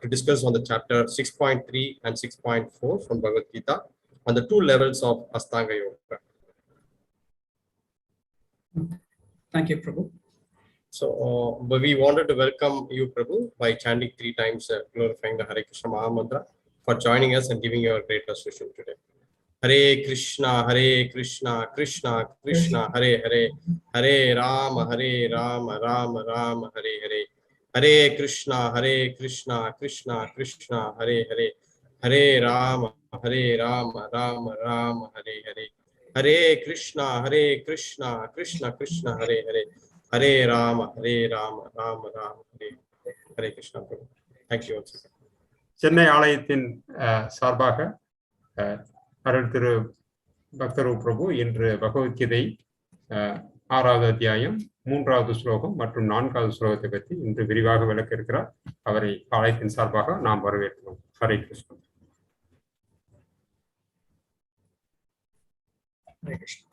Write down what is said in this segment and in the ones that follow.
to discuss on the chapter 6.3 and 6.4 from Bhagavad Gita on the 2 levels of astanga yoga. Thank you, Prabhu. So, but we wanted to welcome you, Prabhu, by chanting 3 times, glorifying the Hare Krishna Maha Mantra, for joining us and giving your great session today. Hare Krishna, Krishna Krishna, Hare Hare, Hare Rama, Rama Rama, Hare Hare. Hare Krishna, Krishna Krishna, Hare Hare, Hare Rama, Rama Rama, Hare Hare. Hare Krishna, Krishna Krishna, Hare Hare, Hare Rama, Rama Rama, Hare Hare Krishna. Thank you. Chennai ஆலயத்தின் சார்பாக அருள் திரு பக்தரு பிரபு இன்று பகவத்கீதை 6வது அத்தியாயம் 3வது ஸ்லோகம் மற்றும் 4வது ஸ்லோகத்தை பற்றி இன்று விரிவாக விளக்க இருக்கிறார். அவரை ஆலயத்தின் சார்பாக நாம் வரவேற்கிறோம். Hare Krishna. Hare Krishna.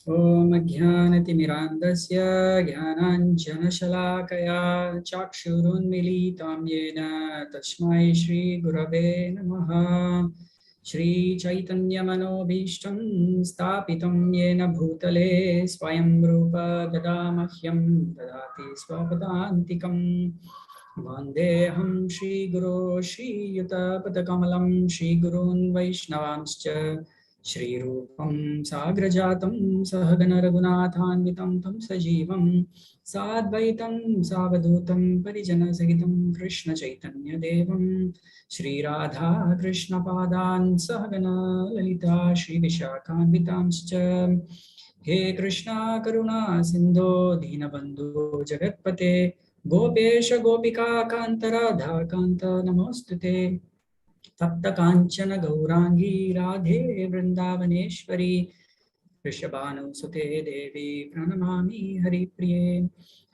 Om Jnanatimirandasya Jnananjanashalakaya Chakshurunmilitam Yena Tasmai Shri Gurave Namaha. Shri Chaitanya Manobhishtam Stapitam Yena Bhutale Swayam Rupa Dadamahyam Dadati Swapadantikam Vandeham Shri Guru Shri Yuta Padakamalam Shri Gurun Vaishnavanscha Shri Rupam Sagrajatam Sahagana Raghunathanvitam Tam Sajivam Sadvaitam Savadutam Parijana Sahitam Krishna Chaitanya Devam Shri Radha Krishna Padan Sahagana Lalita Shri Vishakhanvitamscha He Krishna Karuna Sindho Deenabandhu Jagatpate Gopesha Gopika Kanta Radha Kanta Namostute Tapta Kanchana Gaurangi Radhe Vrindavaneshwari Rishabhanu Sute Devi Pranamami Hari Priye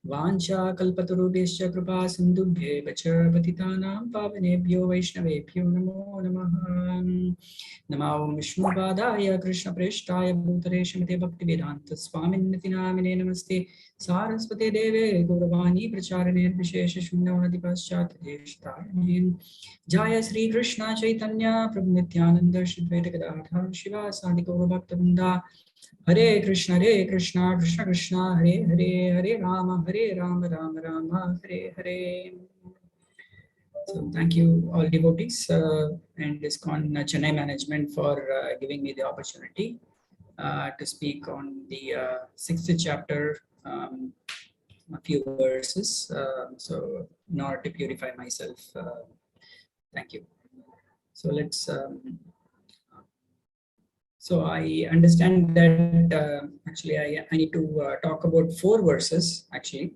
Vancha Kalpatarubhyascha Kripa Sindubhye Vacha Patitanam Pavanebhyo Vaishnavebhyo Namo Namaha. Namo Vishnu Padaya Krishna Preshtaya Bhutale Shrimate Bhaktivedanta Swaminiti Namine Namaste Saraswate Deve Gauravani Pracharane Vishesha Shunyavadi Paschat Deshtayane Jaya Sri Krishna Chaitanya Prabhu Nityananda Shri Dvaita Gadadhar Shiva Sadi Gaura Bhakta Vrinda. Hare Krishna Krishna Krishna Hare Hare Hare Rama Rama Rama Hare Hare. So thank you all devotees and ISKCON Chennai management for giving me the opportunity to speak on the 6th chapter, a few verses. So in order to purify myself, thank you. So let's. So I understand that actually I need to talk about 4 verses actually,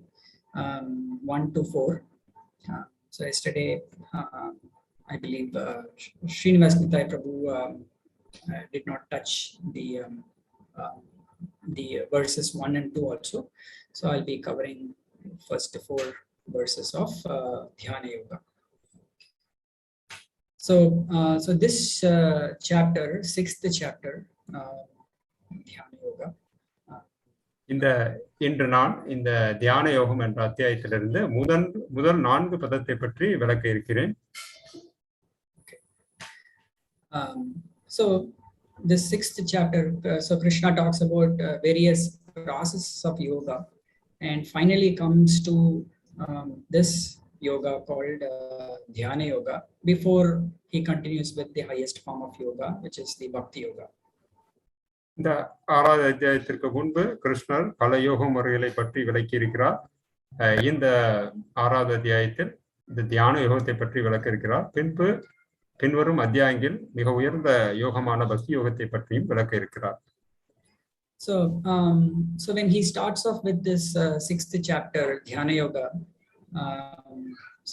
1 to 4. So yesterday, I believe Srinivas Nitai Prabhu did not touch the verses 1 and 2 also. So I'll be covering first 4 verses of dhyāna-yoga. So, so this chapter, 6th chapter, dhyāna-yoga. இன்று நான் இந்த தியான யோகம் என்ற அத்தியாயத்திலிருந்து முதல் 4 பதத்தை பற்றி விளக்க இருக்கிறேன். So this 6th chapter, so Krishna talks about various processes of yoga and finally comes to this yoga called dhyāna-yoga before he continues with the highest form of yoga, which is the bhakti-yoga. இந்த 6வது அத்தியாயத்திற்கு முன்பு கிருஷ்ணர் பல யோக முறைகளை பற்றி விளக்கி இருக்கிறார். இந்த 6வது அத்தியாயத்தில் இந்த தியான யோகத்தை பற்றி விளக்க இருக்கிறார். பின்வரும் அத்தியாயங்கள் மிக உயர்ந்த யோகமான பக்தி யோகத்தை பற்றியும் விளக்க இருக்கிறார். So so when he starts off with this 6th chapter dhyāna-yoga,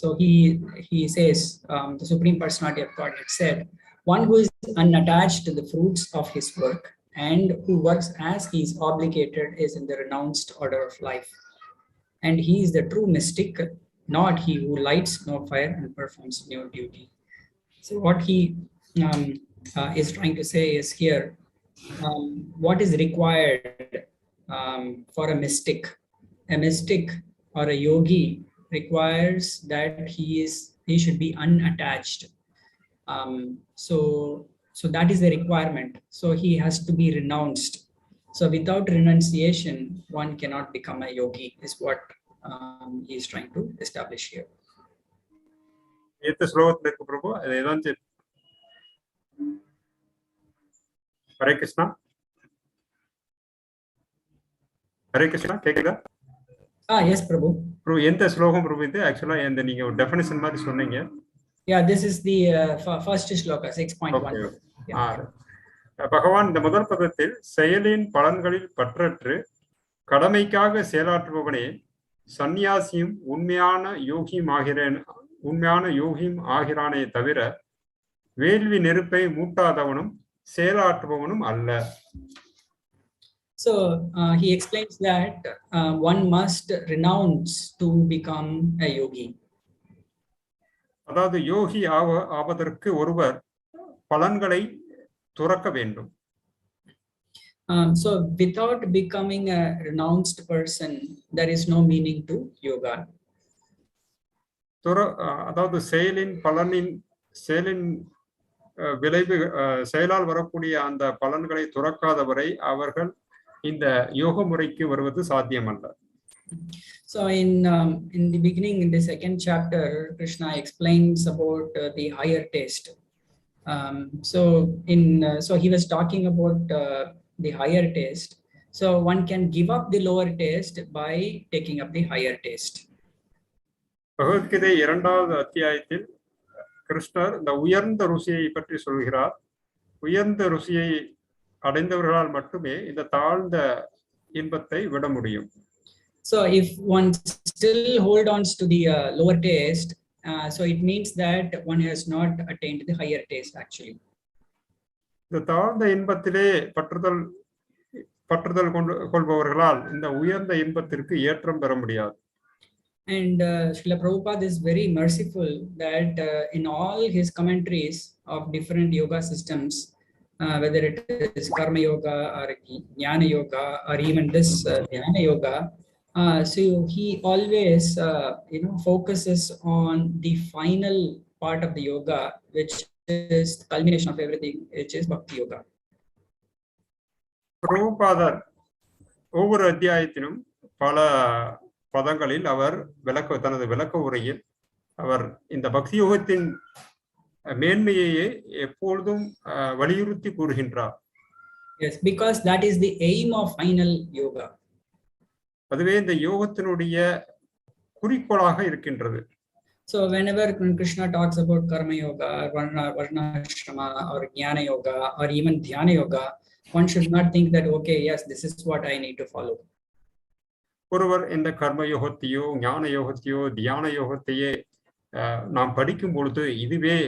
so he says the Supreme Personality of Godhead said, one who is unattached to the fruits of his work and who works as he is obligated is in the renounced order of life. And he is the true mystic, not he who lights no fire and performs no duty. So what he is trying to say is here, what is required for a mystic or a yogi requires that he should be unattached. So that is the requirement. So he has to be renounced. So without renunciation, one cannot become a yogi, is what he is trying to establish here. Prabhu, Hare Krishna. Hare Krishna, கேக்குதா? Yes, Prabhu. Prabhu, எந்த ஸ்லோகம் Prabhu இது? Actually, இந்த நீங்க ஒரு definition மாதிரி சொன்னீங்க. Yeah, this is the first shloka, 6.1. Okay. Yeah. பகவான் இந்த முதல் பதத்தில் செயலின் பலன்களில் பற்றற்று கடமைக்காக செயலாற்றுபவனே சந்நியாசியும் உண்மையான யோகியும் ஆகிறானே தவிர வேள்வி நெருப்பை மூட்டாதவனும் செயலாற்றுபவனும் அல்ல. So he explains that one must renounce to become a yogi. அதாவது யோகி ஆவதற்கு ஒருவர் பலன்களை துறக்க வேண்டும். So without becoming a renounced person, there is no meaning to yoga. அதாவது செயலின் விளைவு செயலால் வரக்கூடிய அந்த பலன்களை துறக்காதவரை அவர்கள் இந்த யோக முறைக்கு வருவது சாத்தியமல்ல. So in the beginning, in the second chapter, Krishna explains about the higher taste. So he was talking about the higher taste. So one can give up the lower taste by taking up the higher taste. Bhagavad Gita 2வது அத்தியாயத்தில் கிருஷ்ணர் இந்த உயர்ந்த ருசியை பற்றி சொல்கிறார். உயர்ந்த ருசியை அடைந்தவர்களால் மட்டுமே இந்த தாழ்ந்த இன்பத்தை விட முடியும். So if one still hold on to the lower taste, so it means that one has not attained the higher taste actually. இந்த தாழ்ந்த இன்பத்திலே பற்றுதல் கொள்பவர்களால் இந்த உயர்ந்த இன்பத்திற்கு ஏற்றம் பெற முடியாது. And Srila Prabhupada is very merciful that in all his commentaries of different yoga systems, whether it is karma yoga or jñāna-yoga or even this dhyāna-yoga, so he always focuses on the final part of the yoga, which is the culmination of everything, which is bhakti-yoga. பிரபுபாதர் ஒவ்வொரு அத்தியாயத்திலும் பல பதங்களில் அவர் தனது விளக்க உரையில் அவர் இந்த பக்தி யோகத்தின் மேன்மையையே எப்பொழுதும் வலியுறுத்தி கூறுகின்றார். Yes, because that is the aim of final yoga. அதுவே இந்த யோகத்தினுடைய குறிக்கோளாக இருக்கின்றது. So whenever Krishna talks about karma yoga, varnashrama or jnana-yoga or even dhyāna-yoga, one should not think that okay, yes, this is what I need to follow. ஒருவர் இந்த கர்ம யோகத்தையோ ஞான யோகத்தையோ தியான யோகத்தையே நாம் படிக்கும் பொழுது இதுவே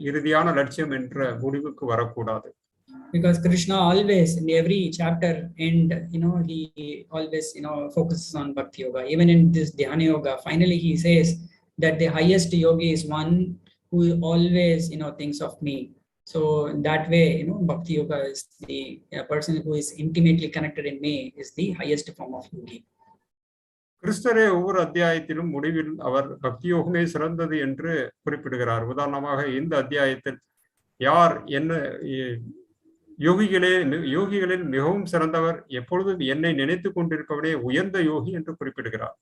இறுதியான லட்சியம் என்ற முடிவுக்கு வரக்கூடாது. Because Krishna always in every chapter end, he always focuses on bhakti yoga. Even in this dhyana yoga, finally he says that the highest yogi is one who always thinks of me. So in that way, bhakti yoga is the person who is intimately connected in me is the highest form of yogi. கிருஷ்ணரே ஒவ்வொரு அத்தியாயத்திலும் முடிவில் அவர் பக்தி யோகமே சிறந்தது என்று குறிப்பிடுகிறார். உதாரணமாக இந்த அத்தியாயத்தில் யார் என்ன யோகிகளில் மிகவும் சிறந்தவர் எப்பொழுதும் என்னை நினைத்து கொண்டிருப்பவனே உயர்ந்த யோகி என்று குறிப்பிடுகிறார்.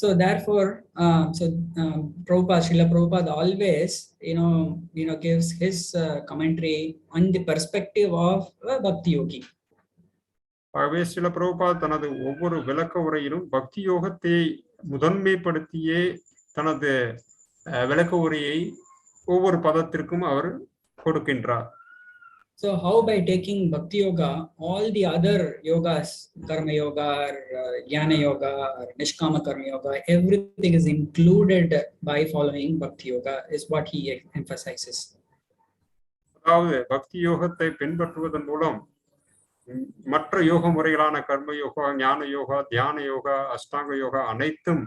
So therefore, Srila Prabhupada always, gives his commentary on the perspective of a bhakti yogi. ஆகவே ஸ்ரீல பிரபுபாத் தனது ஒவ்வொரு விளக்க உரையிலும் பக்தி யோகத்தை முதன்மைப்படுத்தியே தனது விளக்க உரையை ஒவ்வொரு பதத்திற்கும் அவர் கொடுக்கின்றார். So how by taking bhakti yoga, all the other yogas, karma yoga, or jnana yoga, or nishkama karma yoga, everything is included by following bhakti yoga is what he emphasizes. அதாவது பக்தி யோகத்தை பின்பற்றுவதன் மூலம் மற்ற யோக முறைகளான கர்ம யோகா, ஞான யோகா, தியான யோகா, அஷ்டாங்க யோகா அனைத்தும்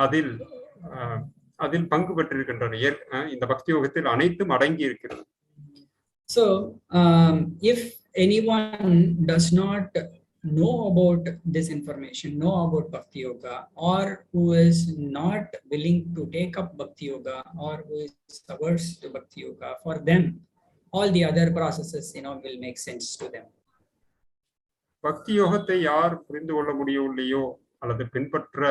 அதில் பங்கு பெற்றிருக்கின்றன. இந்த பக்தி யோகத்தில் அனைத்தும் அடங்கி இருக்கிறது. So if anyone does not know about this information, know about bhakti yoga, or who is not willing to take up bhakti yoga, or who is averse to bhakti yoga, for them all the other processes will make sense to them. பக்தி யோகத்தை யார் புரிந்து கொள்ள முடியவில்லையோ அல்லது பின்பற்ற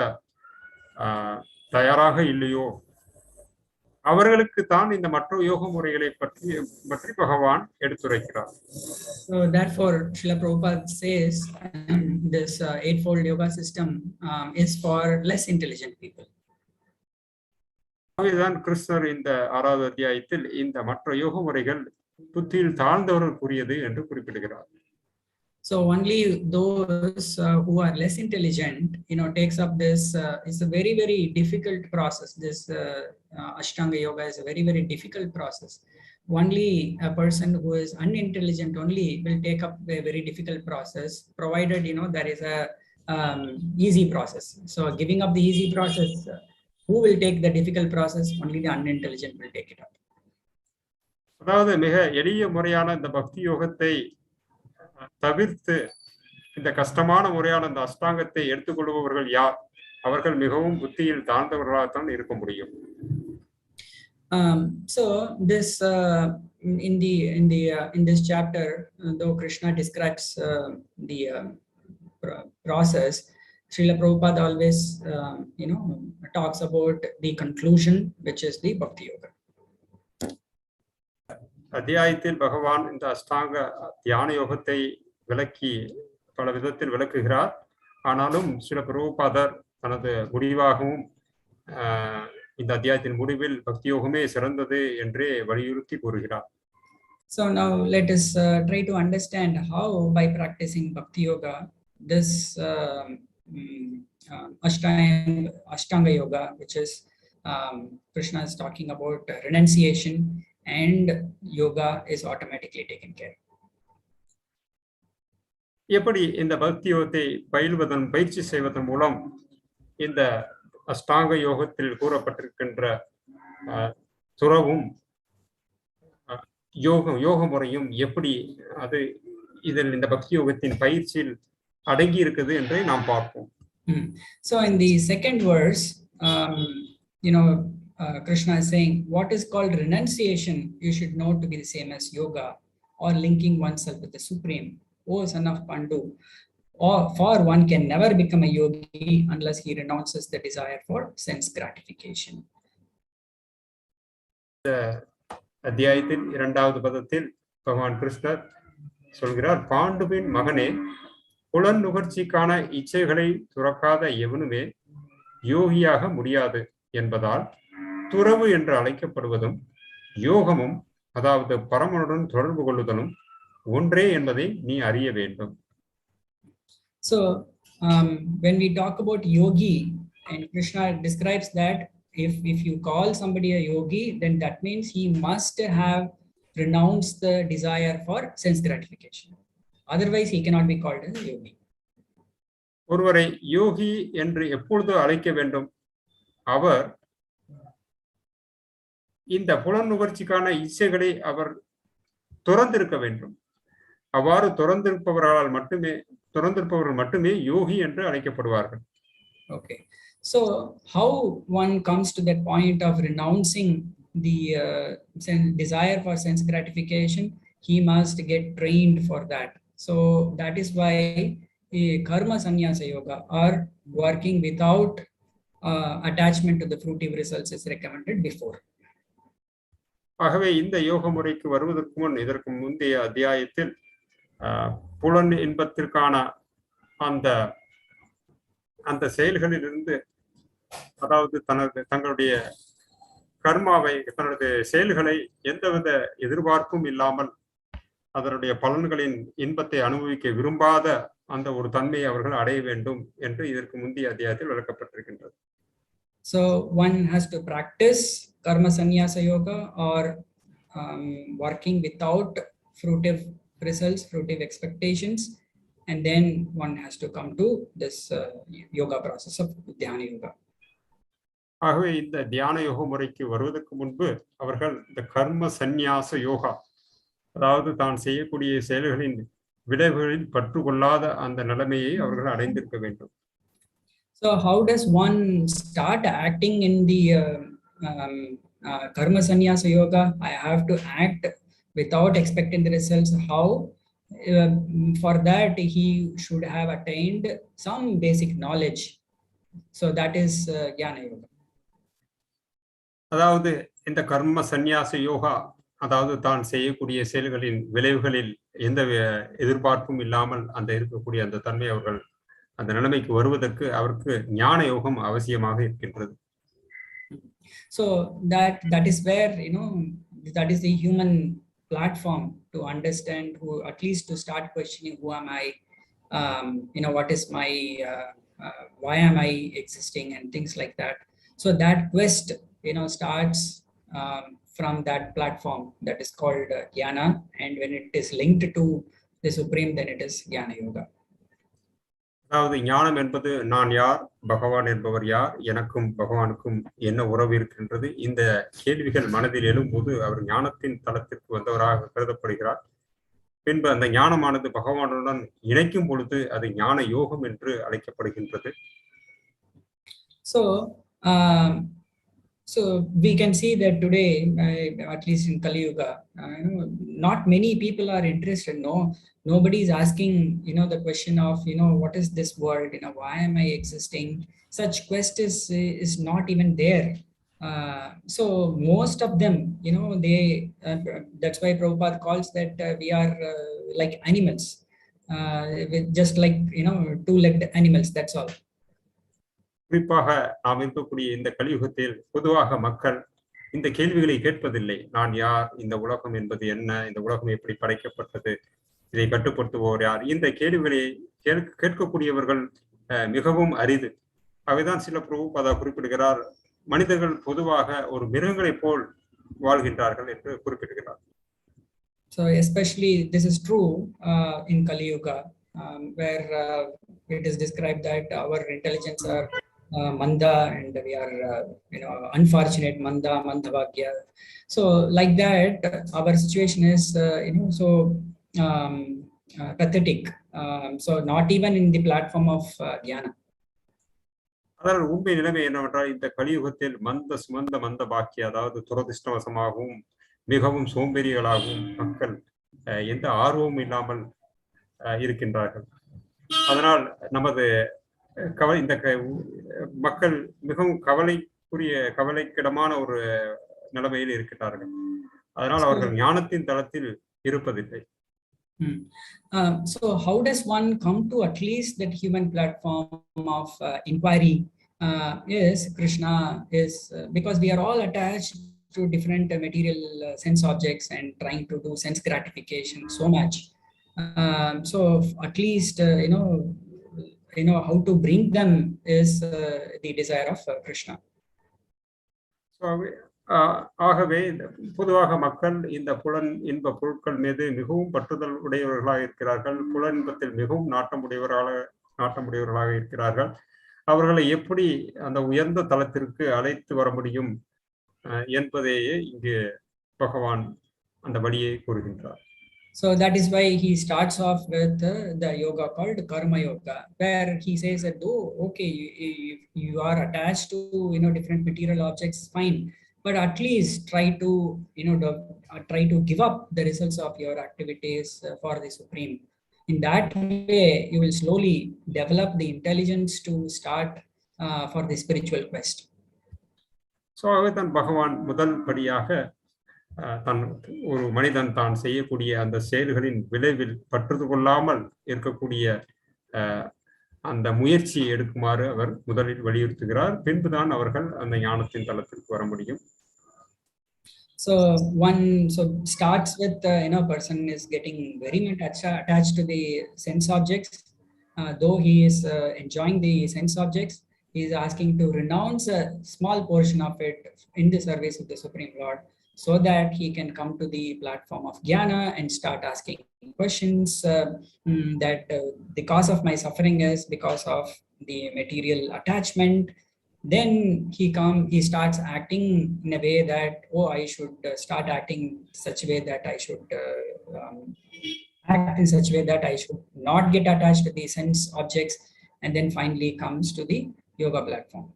தயாராக இல்லையோ அவர்களுக்கு தான் இந்த மற்ற யோக முறைகளை பற்றி பகவான் எடுத்துரைக்கிறார். So therefore Srila Prabhupada says this eightfold yoga system is for less intelligent people. ஆகவேதான் கிருஷ்ணர் இந்த 6வது அத்தியாயத்தில் இந்த மற்ற யோக முறைகள் புத்தியில் தாழ்ந்தவர்களுக்குரியது என்று குறிப்பிடுகிறார். So only those who are less intelligent, takes up this. It's a very, very difficult process. This astanga yoga is a very, very difficult process. Only a person who is unintelligent only will take up a very difficult process, provided there is a easy process. So giving up the easy process, who will take the difficult process? Only the unintelligent will take it up. அதாவது மிக எளிய முறையான இந்த பக்தி யோகத்தை தவிர்த்து இந்த கஷ்டமான முறையான இந்த அஷ்டாங்கத்தை எடுத்துக்கொள்பவர்கள் யார்? அவர்கள் மிகவும் புத்தியில் தாழ்ந்தவர்களாகத்தான் இருக்க முடியும். So this in this chapter, though Krishna describes the process, Srila Prabhupada always talks about the conclusion, which is the bhakti yoga. அத்தியாயத்தில் பகவான் இந்த அஷ்டாங்க தியான யோகத்தை விளக்கி பல விதத்தில் விளக்குகிறார். ஆனாலும் ஸ்ரீல பிரபுபாதர் தனது முடிவாகவும் இந்த அத்தியாயத்தின் முடிவில் பக்தி யோகமே சிறந்தது என்றே வலியுறுத்தி கூறுகிறார். So now let us try to understand how by practicing bhakti yoga this astanga yoga, which is Krishna is talking about renunciation, and yoga is automatically taken care. எப்படி இந்த பக்தி யோகத்தை பயிற்சி செய்வதன் மூலம் இந்த அஷ்டாங்க யோகத்தில் கூறப்பட்டிருக்கின்ற துறவும் யோக முறையும் எப்படி அது இதில் இந்த பக்தி யோகத்தின் பயிற்சியில் அடங்கி இருக்குது என்று நாம் பார்ப்போம். So in the second verse, Krishna is saying what is called renunciation you should know to be the same as yoga, or linking oneself with the supreme. O son of Pandu, for one can never become a yogi unless he renounces the desire for sense gratification. அத்தியாயத்தின் 2வது பதத்தில் பகவான் கிருஷ்ணர் சொல்கிறார், பாண்டுவின் மகனே, புலன் நுகர்ச்சிக்கான இச்சைகளை துறக்காத எவனுமே யோகியாக முடியாது என்பதால் துறவு என்று அழைக்கப்படுவதும் யோகமும், அதாவது பரமனுடன் தொடர்பு கொள்ளுதலும் ஒன்றே என்பதை நீ அறிய வேண்டும். So when we talk about yogi, and Krishna describes that if you call somebody a yogi, then that means he must have renounced the desire for sense gratification. Otherwise he cannot be called as a yogi. ஒருவரை யோகி என்று எப்பொழுது அழைக்க வேண்டும்? அவர் இந்த புலன் நுகர்ச்சிக்கான இச்சைகளை அவர் துறந்திருக்க வேண்டும். அவ்வாறு துறந்திருப்பவர்கள் மட்டுமே யோகி என்று அழைக்கப்படுவார்கள். Okay, so how one comes to that point of renouncing the desire for sense gratification? He must get trained for that. So that is why karma sannyasa yoga, or working without attachment to the fruitive results, is recommended before. ஆகவே இந்த யோக முறைக்கு வருவதற்கு முன் இதற்கு முந்தைய அத்தியாயத்தில் புலன் இன்பத்திற்கான அந்த செயல்களிலிருந்து, அதாவது தங்களுடைய கர்மாவை, தன்னுடைய செயல்களை எந்தவித எதிர்பார்ப்பும் இல்லாமல் அதனுடைய பலன்களின் இன்பத்தை அனுபவிக்க விரும்பாத அந்த ஒரு தன்மையை அவர்கள் அடைய வேண்டும் என்று இதற்கு முந்தைய அத்தியாயத்தில் விளக்கப்பட்டிருக்கின்றது. So one has to practice karma sannyasa yoga, or working without fruitive results, fruitive expectations, and then one has to come to this yoga process of dhyāna-yoga. ஆகவே இந்த தியான யோக முறைக்கு வருவதற்கு முன்பு அவர்கள் இந்த கர்ம சந்நியாச யோகா, அதாவது தான் செய்யக்கூடிய செயல்களின் விளைவுகளில் பற்று கொள்ளாத அந்த நிலைமையை அவர்கள் அடைந்திருக்க வேண்டும். So how does one start acting in the karma sannyasa yoga? I have to act without expecting the results. How? For that he should have attained some basic knowledge. So that is jñāna-yoga. அதாவது இந்த கர்ம சந்நியாச யோகா, அதாவது தான் செய்யக்கூடிய செயல்களின் விளைவுகளில் எந்த எதிர்பார்ப்பும் இல்லாமல் அந்த இருக்கக்கூடிய அந்த தன்மை அவர்கள் அந்த நிலைமைக்கு வருவதற்கு அவருக்கு ஞான யோகம் அவசியமாக இருக்கின்றது. So that is where, you know, that is the human platform to understand, who at least to start questioning who am I, you know, what is my why am I existing and things like that. So that quest, you know, starts from that platform that is called jnana, and when it is linked to the supreme, then it is jñāna-yoga. அதாவது ஞானம் என்பது நான் யார், பகவான் என்பவர் யார், எனக்கும் பகவானுக்கும் என்ன உறவு இருக்கின்றது, இந்த கேள்விகள் மனதில் எழும்போது அவர் ஞானத்தின் தளத்திற்கு வந்தவராக கருதப்படுகிறார். பின்பு அந்த ஞானமானது பகவானுடன் இணைக்கும் பொழுது அது ஞான யோகம் என்று அழைக்கப்படுகின்றது. So we can see that today, at least in Kali Yuga, not many people are interested. Nobody is asking, you know, the question of, you know, what is this world? You know, why am I existing? Such quest is not even there. So most of them, you know, they that's why Prabhupada calls that we are like animals, just like, you know, two-legged animals. That's all. குறிப்பாக நாம் இருக்கக்கூடிய இந்த கலியுகத்தில் பொதுவாக மக்கள் இந்த கேள்விகளை கேட்பதில்லை. நான் யார், இந்த உலகம் என்பது என்ன, இந்த உலகம் எப்படி படைக்கப்பட்டது, இதை கட்டுப்படுத்துபவர் யார், இந்த கேள்விகளை கேட்கக்கூடியவர்கள் மிகவும் அரிது. அவைதான் சில பிரபுபாதா குறிப்பிடுகிறார், மனிதர்கள் பொதுவாக ஒரு மிருகங்களை போல் வாழ்கின்றார்கள் என்று குறிப்பிடுகிறார். So especially this is true in Kali Yuga, where it is described that our intelligence are manda, and we are you know, unfortunate mandavagya. So like that our situation is you know, so pathetic. So not even in the platform of jnana. அதனால் உண்மை நிலைமை என்னவென்றால் இந்த கலியுகத்தில் மந்த பாக்கிய, அதாவது துரதிருஷ்டவசமாகவும் மிகவும் சோம்பேறிகளாகவும் மக்கள் எந்த ஆர்வமும் இல்லாமல் இருக்கின்றார்கள். அதனால் நமது இந்த மக்கள் மிகவும் கவலைக்கிடமான ஒரு நிலைமையில் இருக்கிறார்கள். அதனால் அவர்கள் ஞானத்தின் தளத்தில் இருப்பதில்லை. So how does one come to at least that human platform of inquiry? Yes, Krishna is because we are all attached to different material sense objects and trying to do sense gratification so much. So at least you know how to bring them is the desire of Krishna. So ஆகவே பொதுவாக மக்கள் இந்த புலன் இன்ப பொருட்கள் மீது மிகவும் பற்றுதல் உடையவர்களாக இருக்கிறார்கள். புலன் இன்பத்தில் மிகவும் நாட்டமுடையவர்களாக இருக்கிறார்கள். அவர்களை எப்படி அந்த உயர்ந்த தளத்திற்கு அழைத்து வர முடியும் என்பதையே இங்கு பகவான் அந்த வழியை கூறுகின்றார். So that is why he starts off with the yoga called karma yoga, where he says that, oh, okay, you are attached to, you know, different material objects, fine, but at least try to, you know, try to give up the results of your activities for the supreme. In that way you will slowly develop the intelligence to start for the spiritual quest. So then பகவான் முதல் படியாக ஒரு மனிதன் தான் செய்யக்கூடிய அந்த செயல்களின் விளைவில் பற்று கொள்ளாமல் இருக்கக்கூடிய அந்த முயற்சியை எடுக்குமாறு அவர் முதலில் வலியுறுத்துகிறார். பின்புதான் அவர்கள் அந்த ஞானத்தின் தளத்திற்கு வர முடியும். So one starts with you know, person is getting very much attached to the sense objects, though he is enjoying the sense objects, he is asking to renounce a small portion of it in the service of the Supreme Lord, so that he can come to the platform of jnana and start asking questions that the cause of my suffering is because of the material attachment. Then he starts acting in a way that, oh, I should start acting such a way that I should act in such a way that I should not get attached to the sense objects, and then finally comes to the yoga platform.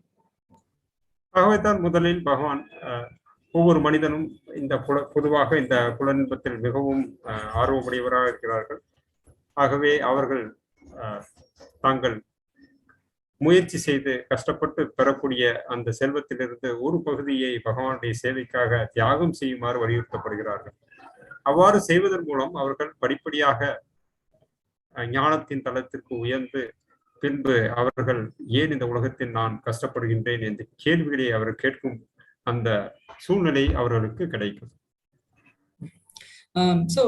ஆகவேதான் முதலில் பகவான் ஒவ்வொரு மனிதனும் இந்த பொதுவாக இந்த புலனின்பத்தில் மிகவும் ஆர்வமுடையவராக இருக்கிறார்கள். ஆகவே அவர்கள் தாங்கள் முயற்சி செய்து கஷ்டப்பட்டு பெறக்கூடிய அந்த செல்வத்திலிருந்து ஒரு பகுதியை பகவானுடைய சேவைக்காக தியாகம் செய்யுமாறு வலியுறுத்தப்படுகிறார்கள். அவ்வாறு செய்வதன் மூலம் அவர்கள் படிப்படியாக ஞானத்தின் தளத்திற்கு உயர்ந்து பின்பு அவர்கள் ஏன் இந்த உலகத்தில் நான் கஷ்டப்படுகின்றேன் என்ற கேள்விகளை அவர் கேட்கும் அந்த சூழ்நிலை அவர்களுக்கு கிடைக்கும். So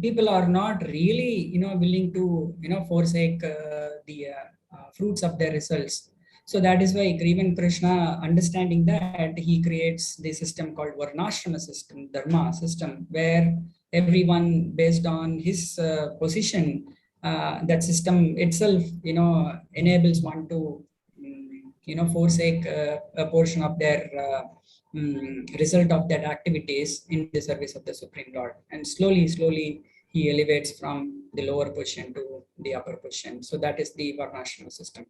people are not really willing to forsake the fruits of their results. So that is why even Krishna, understanding that, he creates the system called varnashrama system, dharma system, where everyone based on his position, that system itself enables one to forsake a portion of their result of that activities in the service of the Supreme Lord, and slowly he elevates from the lower position to the upper position. So that is the varnashrama system.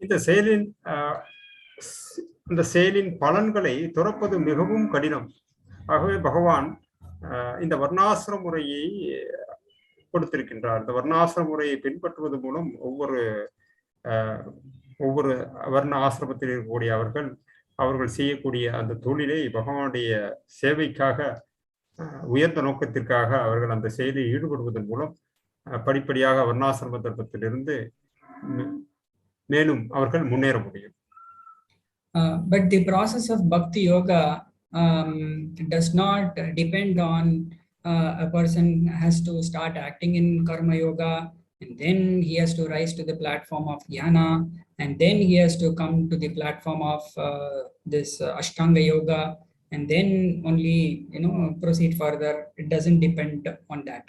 இந்த செயலின் பலன்களை துறப்பது மிகவும் கடினம். ஆகவே பகவான் இந்த வர்ணாசிரம முறையை கொடுத்திருக்கின்றார். இந்த வர்ணாசிரம முறையை பின்பற்றுவது மூலம் ஒவ்வொரு வர்ண ஆசிரமத்தில் இருக்கக்கூடிய அவர்கள் செய்யக்கூடிய அந்த தொழிலை பகவானுடைய சேவைக்காக, உயர்ந்த நோக்கத்திற்காக அவர்கள் அந்த செயலில் ஈடுபடுவதன் மூலம் படிப்படியாக வர்ணாசிரம தர்மத்திலிருந்து மேலும் அவர்கள் முன்னேற முடியும். But the process of bhakti-yoga does not depend on a person has to start acting in karma yoga, and then he has to rise to the platform of dhyana, and then he has to come to the platform of this astanga yoga, and then only proceed further. It doesn't depend on that.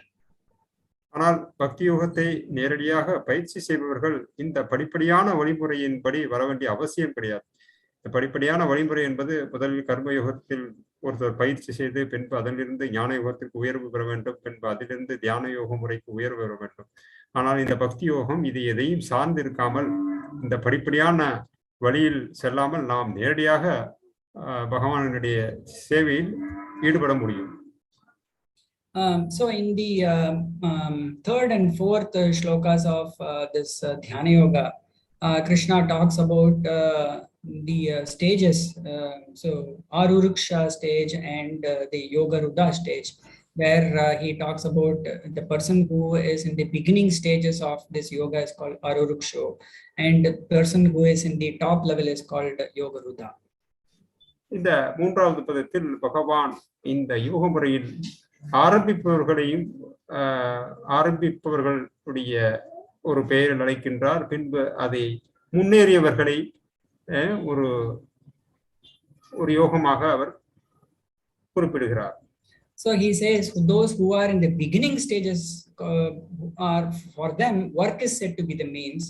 ஆனால் பக்தி யோகத்தை நேரடியாக பயிற்சி செய்பவர்கள் இந்த படிப்படியான வழிமுறையின்படி வர வேண்டிய அவசியம் கிடையாது. இந்த படிப்படியான வழிமுறை என்பது முதலில் கர்மயோகத்தில் ஒருத்தர் பயிற்சி செய்து பின்பு அதிலிருந்து ஞான யோகத்திற்கு உயர்வு பெற வேண்டும், பின்பு அதிலிருந்து தியான யோக முறைக்கு உயர்வு பெற வேண்டும். ஆனால் இந்த பக்தி யோகம் இது எதையும் சார்ந்து இருக்காமல், இந்த படிப்படியான வழியில் செல்லாமல் நாம் நேரடியாக பகவானுடைய சேவையில் ஈடுபட முடியும். So in the third and fourth shlokas of this dhyāna-yoga, Krishna talks about the stages, so ārurukṣa stage and the yogārūḍha stage, where he talks about the person who is in the beginning stages of this yoga is called ārurukṣor, and the person who is in the top level is called yogārūḍha. இந்த மூன்றாவது பதத்தில் பகவான் இந்த யோக முறையில் ஆரம்பிப்பவர்களுடைய ஒரு பெயரில் அழைக்கின்றார். பின்பு அதை முன்னேறியவர்களை ஒரு யோகமாக அவர் குறிப்பிடுகிறார். So he says those who are in the beginning stages are, for them work is said to be the means,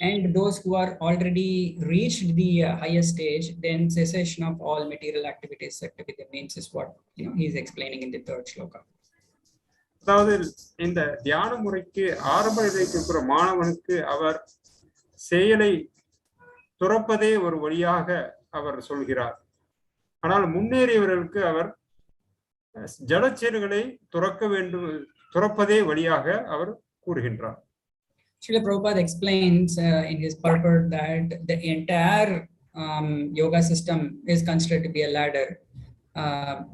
and those who are already reached the highest stage, then cessation of all material activities said to be the means, is what he is explaining in the third shloka. அதாவது இந்த தியான முறைக்கு ஆரம்ப நிலைக்கு மாணவனுக்கு அவர் செயலை துறப்பதே ஒரு வழியாக அவர் சொல்கிறார். ஆனால் முன்னேறியவர்களுக்கு அவர் ஜடச்செயல்களை துறப்பதே வழியாக அவர் கூறுகின்றார். Srila Prabhupada explains in his purport that the entire yoga system is considered to be a ladder,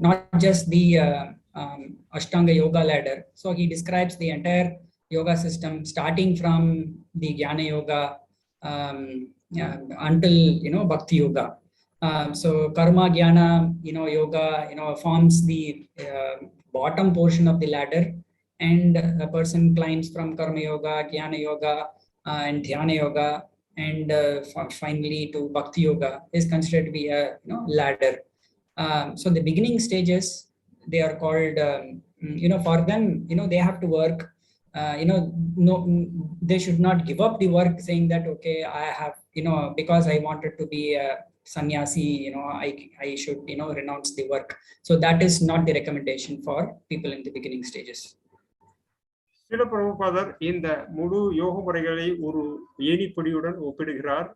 not just the astanga yoga ladder. So he describes the entire yoga system starting from the jñāna-yoga until bhakti-yoga. So karma, jnana, yoga, forms the bottom portion of the ladder, and a person climbs from karma yoga, jnana yoga, and dhyana yoga, and finally to bhakti yoga is considered to be a ladder. So the beginning stages, they are called for them they have to work. No, they should not give up the work saying that okay, I have because I wanted to be a sannyasi, I should, renounce the work. So that is not the recommendation for people in the beginning stages. Srila பிரபுபாதர் இந்த முழு யோக முறைகளை ஒரு ஏணிப்படியுடன் ஒப்பிடுகிறார்.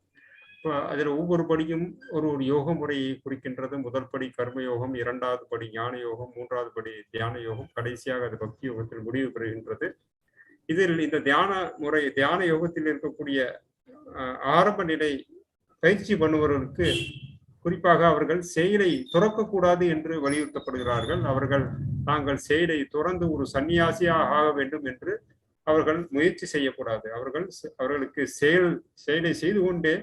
அதில் ஒவ்வொரு படியும் ஒரு யோக முறையை குறிக்கின்றது. முதல் படி கர்மயோகம், இரண்டாவது படி ஞான யோகம், மூன்றாவது படி தியான யோகம், கடைசியாக அது பக்தி யோகத்தில் முடிவு பெறுகின்றது. இதில் இந்த தியான யோகத்தில் இருக்கக்கூடிய ஆரம்ப நிலை பயிற்சி பண்ணுபவர்களுக்கு குறிப்பாக அவர்கள் செயலை துறக்கக்கூடாது என்று வலியுறுத்தப்படுகிறார்கள். அவர்கள் தாங்கள் செயலை துறந்து ஒரு சன்னியாசியாக ஆக வேண்டும் என்று அவர்கள் முயற்சி செய்யக்கூடாது. அவர்களுக்கு செயலை செய்து கொண்டே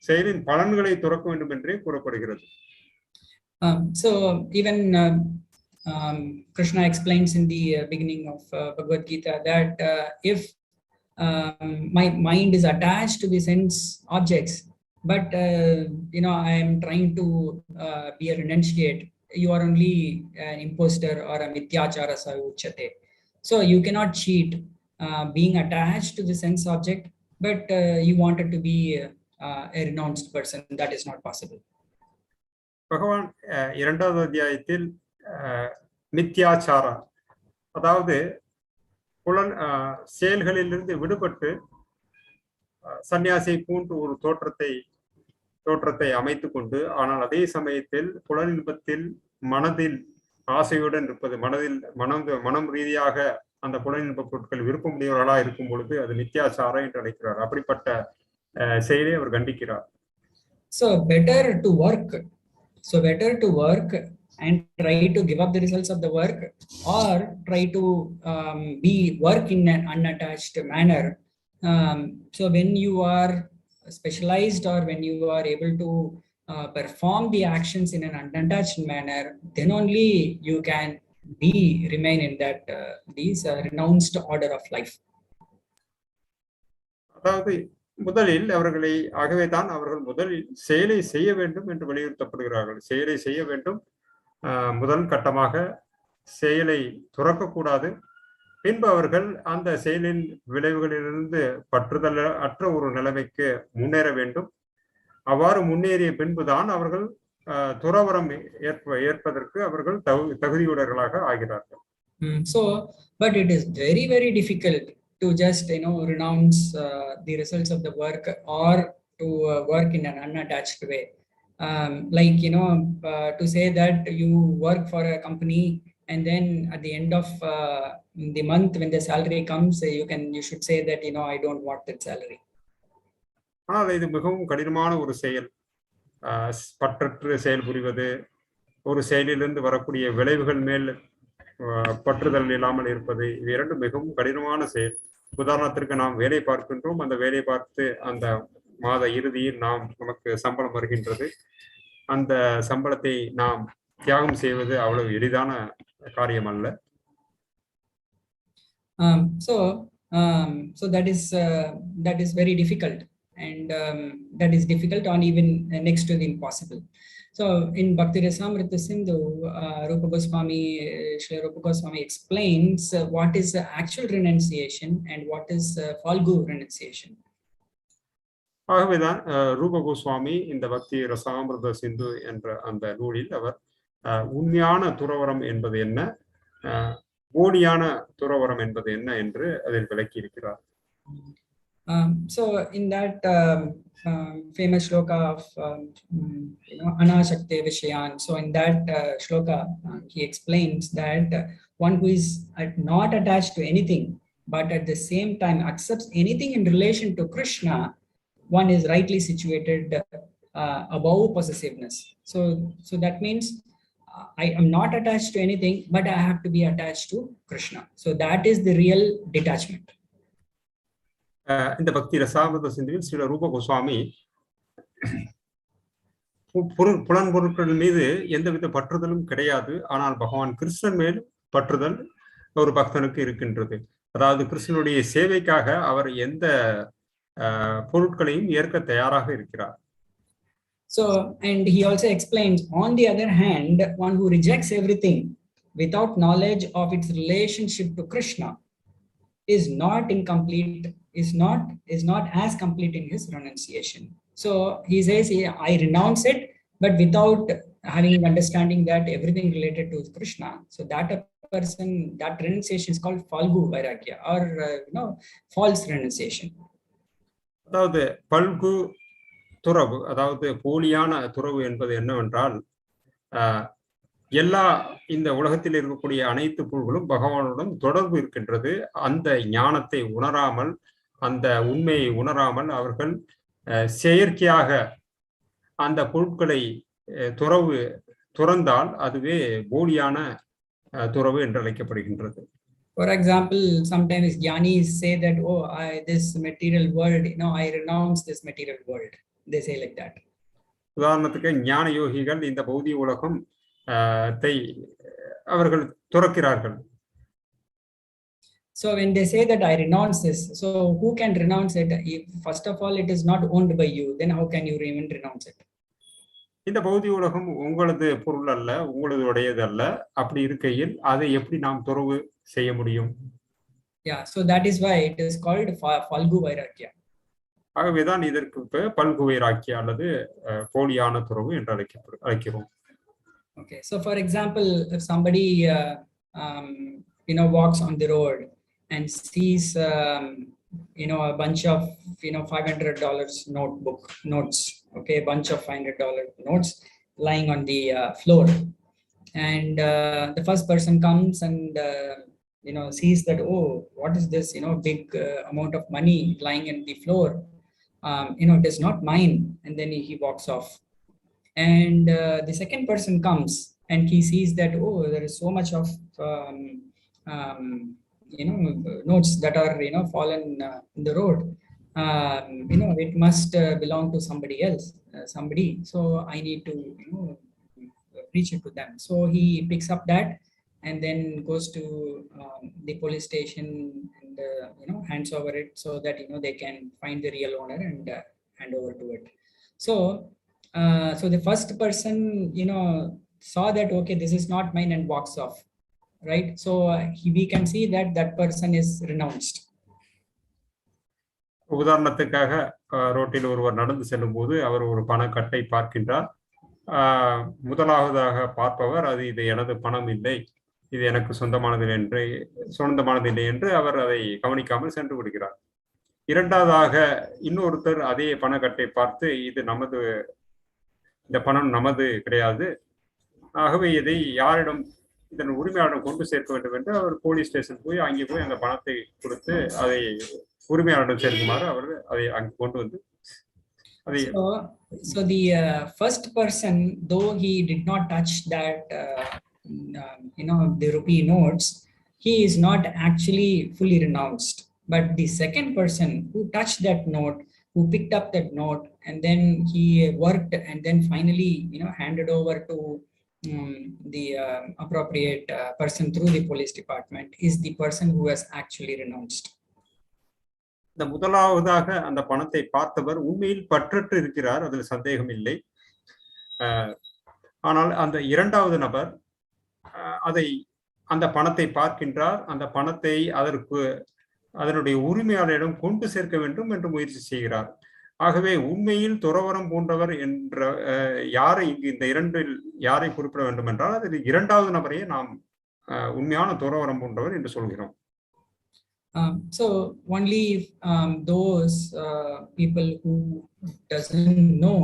செயலின் பலன்களை துறக்க வேண்டும் என்றே கூறப்படுகிறது. So even Krishna explains in the beginning of Bhagavad Gita that if my mind is attached to the sense objects, but I am trying to be a renunciate, you are only an imposter or a mithyachara ucyate. So you cannot cheat being attached to the sense object, but you wanted to be a renounced person. That is not possible. பகவான் இரண்டாவது அத்தியாயத்தில் மித்யாச்சாரா, அதாவது செயல்களிலிருந்து விடுபட்டு சன்னியாசியை போன்று ஒரு தோற்றத்தை அமைத்துக் கொண்டு, ஆனால் அதே சமயத்தில் புலனின்பத்தில் மனதில் ஆசையுடன் இருப்பது, மனம் ரீதியாக அந்த புலனின்ப பொருட்கள் விருப்பமுடையவர்களாக இருக்கும் பொழுது அது மித்யாச்சாரா என்று அழைக்கிறார். அப்படிப்பட்ட செயலை அவர் கண்டிக்கிறார். So better to work and try to give up the results of the work, or try to work in an unattached manner. So when you are specialized, or when you are able to perform the actions in an unattached manner, then only you can remain in that these renounced order of life. அதாவது ஆகவேதான் அவர்கள் முதலில் செயலை செய்ய வேண்டும் என்று வலியுறுத்தப்படுகிறார்கள். செயலை செய்ய வேண்டும், முதல் கட்டமாக செயலை துறக்கக்கூடாது. பின்பு அவர்கள் அந்த செயலின் விளைவுகளிலிருந்து பற்றுதல் அற்ற ஒரு நிலைமைக்கு முன்னேற வேண்டும். அவ்வாறு முன்னேறிய பின்புதான் அவர்கள் துறவரம் ஏற்பதற்கு அவர்கள் தகுதியுடையவர்களாக ஆகிறார்கள். So but it is very, very difficult to just renounce the results of the work, or to work in an unattached way. To say that you work for a company, and then at the end of the month, when the salary comes, you should say that I don't want that salary. ஆனால் இது மிகவும் கடினமான ஒரு செயல். பற்றற்று செயல் புரிவது, ஒரு செயலிலிருந்து வரக்கூடிய விளைவுகள் மேல் பற்றுதல் இல்லாமல் இருப்பது, இது இரண்டும் மிகவும் கடினமான செயல். உதாரணத்திற்கு நாம் வேலை பார்க்கின்றோம், அந்த வேலை பார்த்து அந்த மாத இறுதியில் நமக்கு சம்பளம் வருகின்றது. அந்த சம்பளத்தை நாம் தியாகம் செய்வது அவ்வளவு எளிதான காரியம் அல்ல. So that is very difficult, and that is difficult on even next to the impossible. So in Bhakti Rasamrita Sindhu, Srila Rupa Goswami explains what is actual renunciation and what is falgu renunciation. ஆகவேதான் ரூப கோஸ்வாமி இந்த பக்தி ரசாமிருத சிந்து என்ற அந்த நூலில் அவர் உண்மையான துறவரம் என்பது என்ன, போலியான துறவரம் என்பது என்ன என்று அதில் விளக்கி இருக்கிறார். So in that famous shloka of anashakte vishayan, so in that shloka he explains that one who is not attached to anything, but at the same time accepts anything in relation to Krishna, one is rightly situated above possessiveness. So that means I am not attached to anything, but I have to be attached to Krishna. So that is the real detachment. இந்த பக்தி ரசாமிருத சிந்துவில் ஸ்ரீல ரூப கோஸ்வாமி புலன்பொருட்கள் மீது எந்தவித பற்றுதலும் கிடையாது, ஆனால் பகவான் கிருஷ்ணன் மேல் பற்றுதல் ஒரு பக்தனுக்கு இருக்கின்றது. அதாவது கிருஷ்ணனுடைய சேவைக்காக அவர் எந்த பொருட்களையும் ஏற்க தயாராக இருக்கிறார். So, and he also explains, on the other hand, one who rejects everything without knowledge of its relationship to Krishna is not as complete in his renunciation. So he says, I renounce it, but without having understanding that everything related to Krishna. So that a person, that renunciation is called falgu vairagya, or false renunciation. அதாவது பல்கு துறவு, அதாவது போலியான துறவு என்பது என்னவென்றால், எல்லா இந்த உலகத்தில் இருக்கக்கூடிய அனைத்து பொருள்களும் பகவானுடன் தொடர்பு இருக்கின்றது. அந்த ஞானத்தை உணராமல், அந்த உண்மையை உணராமல் அவர்கள் செயற்கையாக அந்த பொருட்களை துறந்தால் அதுவே போலியான துறவு என்று அழைக்கப்படுகின்றது. For example, sometimes jnanis say that, oh, this material world, I renounce this material world. They say like that. உதாரணத்துக்கு ஞான யோகிகள் இந்த பௌதிக உலகம் அவர்கள் துறக்கிறார்கள். So when they say that I renounce this, so who can renounce it? If first of all it is not owned by you, then how can you even renounce it? இந்த பௌதிக உலகம் உங்களது பொருள் அல்ல, உங்களது உடையது அல்ல. அப்படி இருக்கையில் அதை எப்படி நாம் துறவு செய்ய முடியும்? Yeah, so that is why it is called falgu vairagya. ஆகவேதான் இதற்கு பல்கு வைராக்கிய அல்லது போலியான துறவு என்று அழைக்கிறோம். Okay, so for example, if somebody walks on the road and sees a bunch of $500 notes, okay, a bunch of $500 notes lying on the floor, and the first person comes and sees that, oh, what is this big amount of money lying in the floor, it is not mine, and then he walks off. And the second person comes and he sees that, oh, there is so much of notes that are fallen in the road. It must belong to somebody else, so I need to reach it to them. So he picks up that and then goes to the police station and hands over it so that they can find the real owner and hand over to it. So the first person saw that, okay, this is not mine, and walks off, right? So we can see that person is renounced. உதாரணத்துக்காக ரோட்டில் ஒருவர் நடந்து செல்லும் போது அவர் ஒரு பணக்கட்டை பார்க்கின்றார். முதலாவதாக பார்ப்பவர் இது எனது பணம் இல்லை, இது எனக்கு சொந்தமானதில்லை என்று அவர் அதை கவனிக்காமல் சென்று விடுகிறார். இரண்டாவதாக இன்னொருத்தர் அதே பணக்கட்டை பார்த்து, இந்த பணம் நமது கிடையாது, ஆகவே இதை இதன் உரிமையாளரிடம் கொண்டு சேர்க்க வேண்டும் என்று அவர் போலீஸ் ஸ்டேஷன் போய் அங்கே போய் அந்த பணத்தை கொடுத்து அதை உரிமையாளரிடம் சேர்க்குமாறு அவர் அதை அங்கு கொண்டு வந்து So the first person, though he did not touch that the rupee notes, he is not actually fully renounced. But the second person who touched that note, who picked up that note, and then he worked and then finally handed over to the appropriate person through the police department, is the person who has actually renounced. இந்த முதலாவதாக அந்த பணத்தை பார்த்தவர் உண்மையில் பற்றற்று இருக்கிறார், அதில் சந்தேகம் இல்லை. ஆனால் அந்த இரண்டாவது நபர் அந்த பணத்தை பார்க்கின்றார், அந்த பணத்தை அதனுடைய உரிமையாளரிடம் கொண்டு சேர்க்க வேண்டும் என்று முயற்சி செய்கிறார். ஆகவே உண்மையில் துறவரம் போன்றவர் என்ற யாரை இந்த இரண்டில் யாரை குறிப்பிட வேண்டும் என்றால் அதில் இரண்டாவது நபரையே நாம் உண்மையான துறவரம் போன்றவர் என்று சொல்கிறோம். So only those people who doesn't know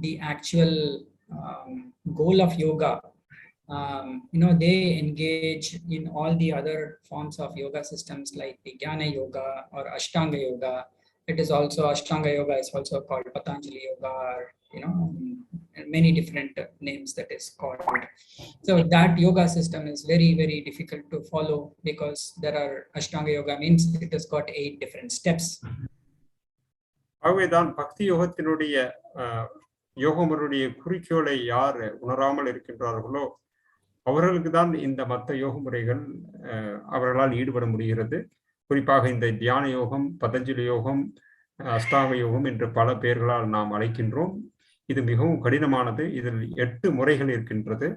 the actual goal of yoga, they engage in all the other forms of yoga systems like the jñāna-yoga or astanga yoga. It is also astanga yoga is also called Patanjali yoga, or many different names that is called. So that yoga system is very, very difficult to follow because there are astanga yoga means it has got 8 different steps. ஆகவேதான் பக்தி யோகத்தினுடைய யோகமுறையுடைய குறிக்கோளை யார் உணராமல் இருக்கின்றார்களோ அவர்களுக்கு தான் இந்த மற்ற யோக முறைகள் அவர்களால் ஈடுபட முடிகிறது. குறிப்பாக இந்த தியான யோகம், பதஞ்சலி யோகம், அஷ்டாங்க யோகம் என்று பல பெயர்களால் நாம் அழைக்கின்றோம். இது மிகவும் கடினமானது. இதில் 8 முறைகள் இருக்கின்றது.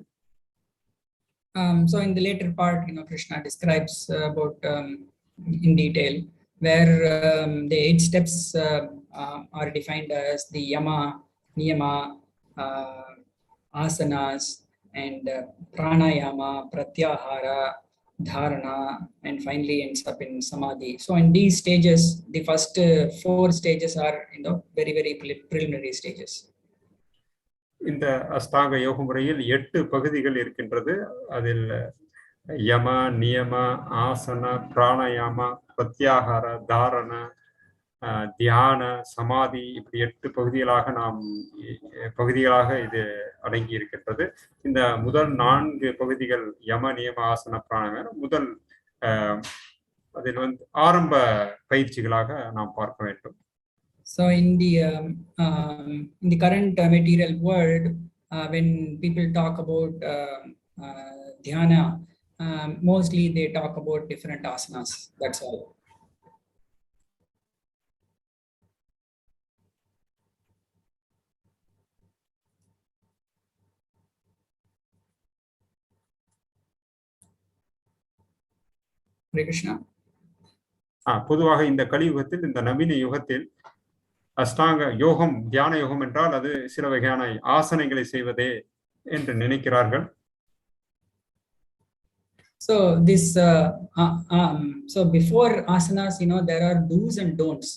So in the later part, Krishna describes about in detail where the 8 steps are defined as the yama, niyama, asanas, and pranayama, pratyahara, dharana, and finally ends up in samadhi. So in these stages, the first 4 stages are very, very preliminary stages. இந்த அஷ்டாங்க யோக முறையில் 8 பகுதிகள் இருக்கின்றது. அதில் யம, நியம, ஆசன, பிராணாயாம, பிரத்யாகார, தாரண, தியான, சமாதி, இப்படி 8 பகுதிகளாக இது அடங்கி இருக்கின்றது. இந்த முதல் 4 பகுதிகள் யம, நியம, ஆசன, பிராணாயாமம் முதல் அதில் ஆரம்ப பயிற்சிகளாக நாம் பார்க்க வேண்டும். So in the current material world, when people talk about dhyana, mostly they talk about different asanas. That's all. Hare Krishna. பொதுவாக இந்த கலியுகத்தில், இந்த நவீன யுகத்தில் அஷ்டாங்க யோகம், தியான யோகம் என்றால் அது சில வகையான ஆசனங்களை செய்வதே என்று நினைக்கிறார்கள். So this so before asanas, there are do's and don'ts.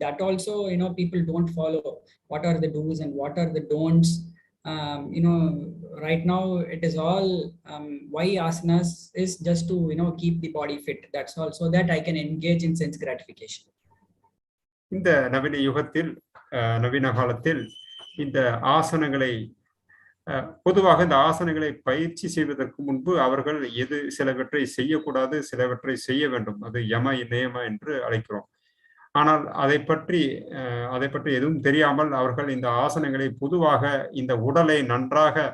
That also people don't follow. What are the do's and what are the don'ts? Right now it is all why asanas is just to keep the body fit. That's all, so that I can engage in sense gratification. இந்த நவீன யுகத்தில், நவீன காலத்தில் இந்த ஆசனங்களை, பொதுவாக இந்த ஆசனங்களை பயிற்சி செய்வதற்கு முன்பு அவர்கள் சிலவற்றை செய்யக்கூடாது, சிலவற்றை செய்ய வேண்டும். அது யம, நியம என்று அழைக்கிறோம். ஆனால் அதை பற்றி எதுவும் தெரியாமல் அவர்கள் இந்த ஆசனங்களை பொதுவாக இந்த உடலை நன்றாக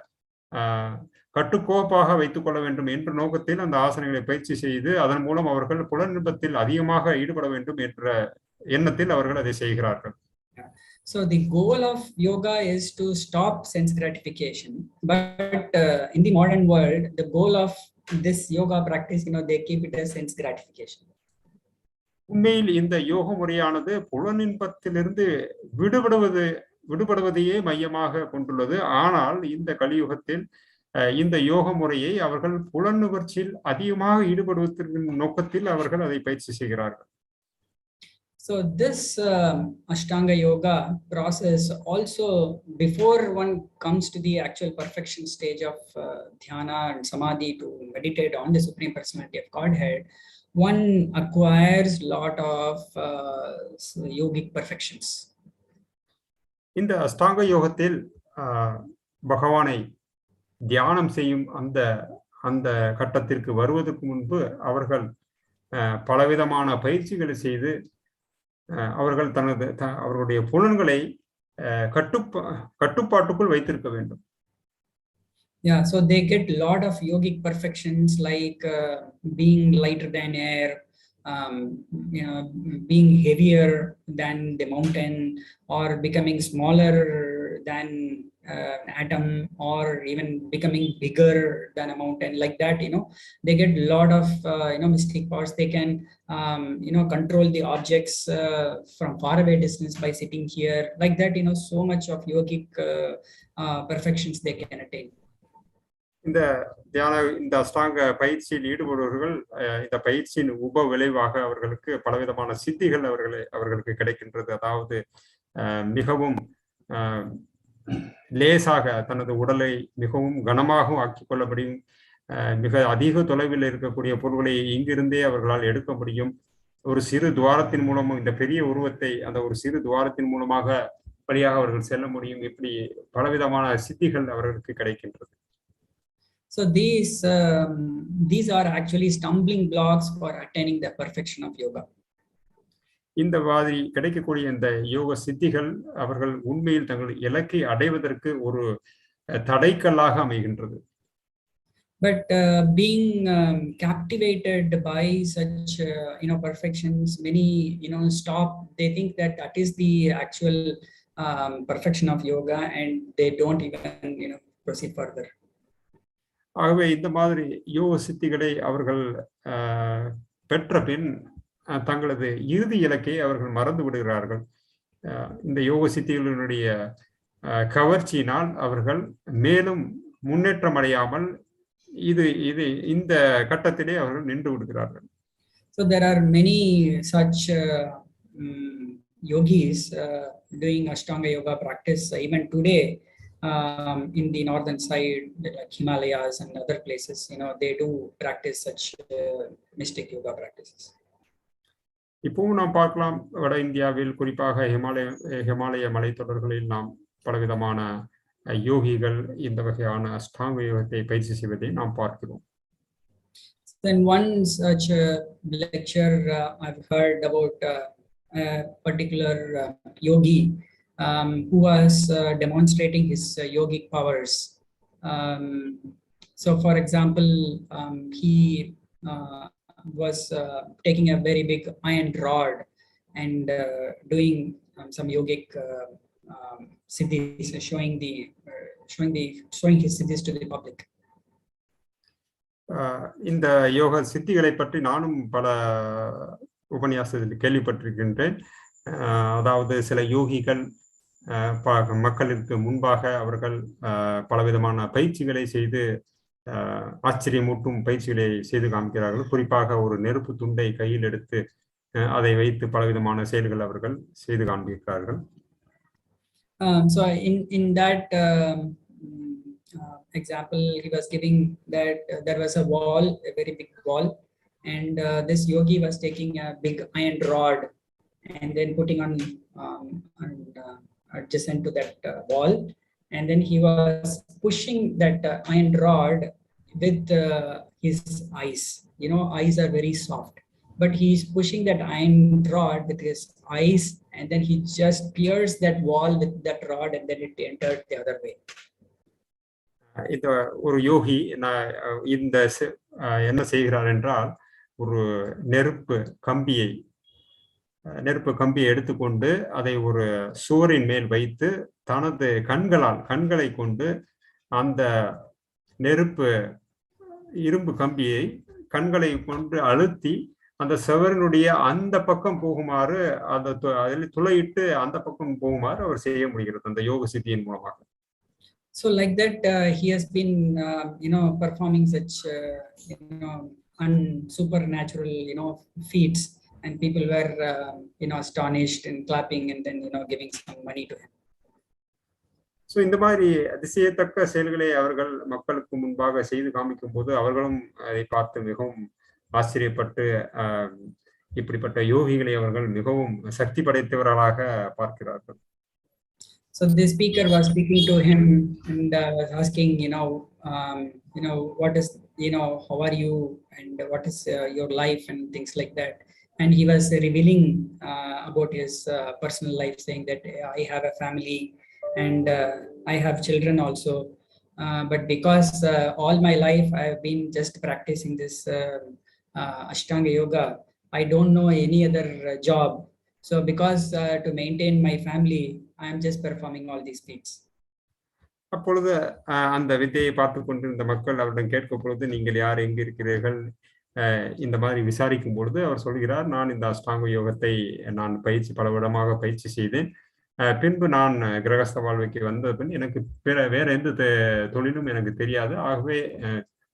கட்டுக்கோப்பாக வைத்துக் கொள்ள வேண்டும் என்ற நோக்கத்தில் அந்த ஆசனங்களை பயிற்சி செய்து அதன் மூலம் அவர்கள் புலனின்பத்தில் அதிகமாக ஈடுபட வேண்டும் என்ற எண்ணத்தில் அவர்கள் அதை செய்கிறார்கள். So the goal of yoga is to stop sense gratification, but in the modern world, the goal of this yoga practice, they keep it as sense gratification. உண்மையில் இந்த யோக முறையானது புலனின்பத்திலிருந்து விடுபடுவதையே மையமாக கொண்டுள்ளது. ஆனால் இந்த கலியுகத்தில் இந்த யோக முறையை அவர்கள் புலனுணர்ச்சியில் அதிகமாக ஈடுபடுவதற்கு நோக்கத்தில் அவர்கள் அதை பயிற்சி செய்கிறார்கள். So this ashtanga yoga process also, before one comes to the actual perfection stage of dhyana and samadhi to meditate on the Supreme Personality of Godhead, one acquires lot of yogic perfections. இந்த அஷ்டாங்க யோகத்தில் பகவானை தியானம் செய்யும் அந்த கட்டத்திற்கு வருவதற்கு முன்பு அவர்கள் பலவிதமான பயிற்சிகளை செய்து அவர்கள் அவர்களுடைய புலன்களை கட்டுப்பாட்டுக்குள் வைத்திருக்க வேண்டும். Yeah, so they get a lot of yogic perfections like being lighter than air, being heavier than the mountain, or becoming smaller than atom, or even becoming bigger than a mountain, like that. They get a lot of mystic powers. They can control the objects from far away distance by sitting here, like that. So much of yogic perfections they can attain. இந்த அஷ்டாங்க பயிற்சியில் ஈடுபடுபவர்கள் இந்த பயிற்சியின் உப விளைவாக அவர்களுக்கு பலவிதமான சித்திகள் அவர்களுக்கு கிடைக்கின்றது. அதாவது மிகவும் லேசாக தனது உடலை மிகவும் கனமாகவும் ஆக்கிக் கொள்ள முடியும். மிக அதிக தொலைவில் இருக்கக்கூடிய பொருட்களை இங்கிருந்தே அவர்களால் எடுக்க முடியும். ஒரு சிறு துவாரத்தின் மூலமும் இந்த பெரிய உருவத்தை அந்த ஒரு சிறு துவாரத்தின் வழியாக அவர்கள் செல்ல முடியும். இப்படி பலவிதமான சித்திகள் அவர்களுக்கு கிடைக்கின்றது. So these are actually stumbling blocks for attaining the perfection of yoga. இந்த மாதிரி கிடைக்கக்கூடிய இந்த யோக சித்திகள் அவர்கள் உண்மையில் தங்கள் இலக்கை அடைவதற்கு ஒரு தடைக்கல்லாக அமைகின்றது. But being captivated by such perfections, many stop. They think that is the actual perfection of yoga, and they don't even proceed further. ஆகவே இந்த மாதிரி யோக சித்திகளை அவர்கள் பெற்ற பின் தங்களது இறுதி இலக்கை அவர்கள் மறந்து விடுகிறார்கள். இந்த யோக சித்திகளினுடைய கவர்ச்சியினால் அவர்கள் மேலும் முன்னேற்றம் அடையாமல் இந்த கட்டத்திலே அவர்கள் நின்று விடுகிறார்கள். So there are many such yogis doing ashtanga yoga practice even today in the northern side, like Himalayas and other places. They do practice such mystic yoga practices. இப்பவும் நாம் பார்க்கலாம், வட இந்தியாவில் குறிப்பாக ஹிமாலய மலைத்தொடர்களில் நாம் பலவிதமான யோகிகள் இந்த வகையான அஷ்டாங்க யோகத்தை பயிற்சி செய்வதை நாம் பார்க்கிறோம். Then one such lecture I've heard about a particular yogi who was demonstrating his yogic powers. So for example, he was taking a very big iron rod and doing some yogic siddhis, showing his siddhis to the public. இந்த யோக சித்திகளை பற்றி நானும் பல உபன்யாசத்தில் கேள்விப்பட்டிருக்கின்றேன். அதாவது சில யோகிகள் மக்களுக்கு முன்பாக அவர்கள் பலவிதமான பயிற்சிகளை செய்து ஆச்சரியமூட்டும் பயிற்சிகளை செய்து காமிக்கிறார்கள். குறிப்பாக ஒரு நெருப்பு துண்டை கையில் எடுத்து அதை வைத்து பலவிதமான செயல்கள் அவர்கள் செய்து காண்பிக்கிறார்கள். So in that example, he was giving that there was a wall, a very big wall, and this yogi was taking a big iron rod and then putting on adjacent to that wall, and then he was pushing that iron rod with his eyes. Eyes are very soft, but he's pushing that iron rod with his eyes, and then he just pierced that wall with that rod, and then it entered the other way. இந்த ஒரு யோகி இந்த என்ன செய்கிறார் என்றால், ஒரு நெருப்பு கம்பியை எடுத்துக்கொண்டு அதை ஒரு சுவரின் மேல் வைத்து தனது கண்களை கொண்டு அந்த இரும்பு கம்பியை கண்களை கொண்டு அழுத்தி அந்த சுவரினுடைய அந்த பக்கம் போகுமாறு அதில் துளையிட்டு அந்த பக்கம் போகுமாறு அவர் செய்ய முடிகிறது அந்த யோக சித்தியின் மூலமாக. So like that, he has been, performing such, supernatural, feats, and people were, astonished and clapping and then, giving some money to him. So இந்த மாதிரி அதிசயத்தக்க செயல்களை அவர்கள் மக்களுக்கு முன்பாக செய்து காமிக்கும் போது அவர்களும் அதை பார்த்து மிகவும் ஆச்சரியப்பட்டு இப்படிப்பட்ட யோகிகளை அவர்கள் மிகவும் சக்தி படைத்தவர்களாக பார்க்கிறார்கள். So the speaker was speaking to him and was asking, what is, how are you and what is your life and things like that. And he was revealing about his personal life, saying that I have a family and I have children also. But because all my life I have been just practicing this ashtanga yoga, I don't know any other job. So because to maintain my family, I am just performing all these feats. அப்பொழுது அந்த வித்தையை பார்த்து கொண்டிருந்த மக்கள் அவரிடம் கேட்கும் பொழுது, நீங்கள் யார், எங்க இருக்கிறீர்கள், இந்த மாதிரி விசாரிக்கும் பொழுது அவர் சொல்கிறார், நான் இந்த அஷ்டாங்க யோகத்தை நான் பல விடமாக பயிற்சி செய்தேன். பின்பு நான் கிரகஸ்த வாழ்க்கைக்கு வந்த பின் எனக்கு வேற எந்த தொழிலும் எனக்கு தெரியாது. ஆகவே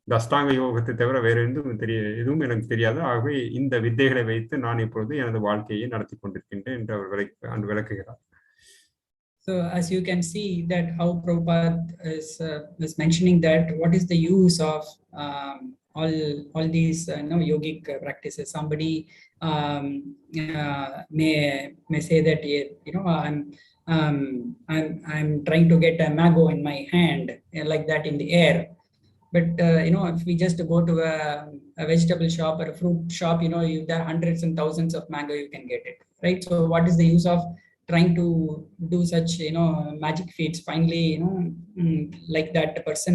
இந்த அஷ்டாங்க யோகத்தை தவிர வேற எதுவும் எனக்கு தெரியாது. ஆகவே இந்த வித்தைகளை வைத்து நான் இப்பொழுது எனது வாழ்க்கையை நடத்தி கொண்டிருக்கின்றேன் என்று அவர் விளக்குகிறார். So as you can see that how Prabhupada is mentioning that what is the use of all these yogic practices. Somebody may say that I'm trying to get a mango in my hand, like that in the air. But if we just go to a vegetable shop or a fruit shop, there are hundreds and thousands of mango you can get it, right? So what is the use of trying to do such magic feats? Finally, like that person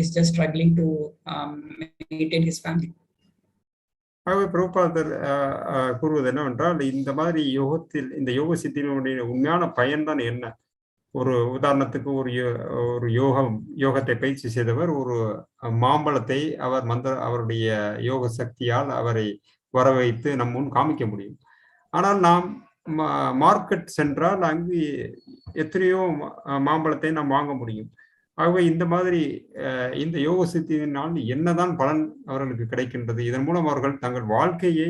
is just struggling to maintain his family. ஆகவே பிரபுபாதர் கூறுவது என்னவென்றால், இந்த மாதிரி இந்த யோக சித்தியினுடைய உண்மையான பயன்தான் என்ன? ஒரு உதாரணத்துக்கு ஒரு யோகத்தை பயிற்சி செய்தவர் ஒரு மாம்பழத்தை அவருடைய யோக சக்தியால் அவரை வர வைத்து நம் முன் காமிக்க முடியும். ஆனால் நாம் மார்க்கெட் சென்றால் அங்கு எத்தனையோ மாம்பழத்தை நாம் வாங்க முடியும். ஆகவே இந்த மாதிரி இந்த யோக சித்தியினால் என்னதான் பலன் அவர்களுக்கு கிடைக்கின்றது? இதன் மூலம் அவர்கள் தங்கள் வாழ்க்கையை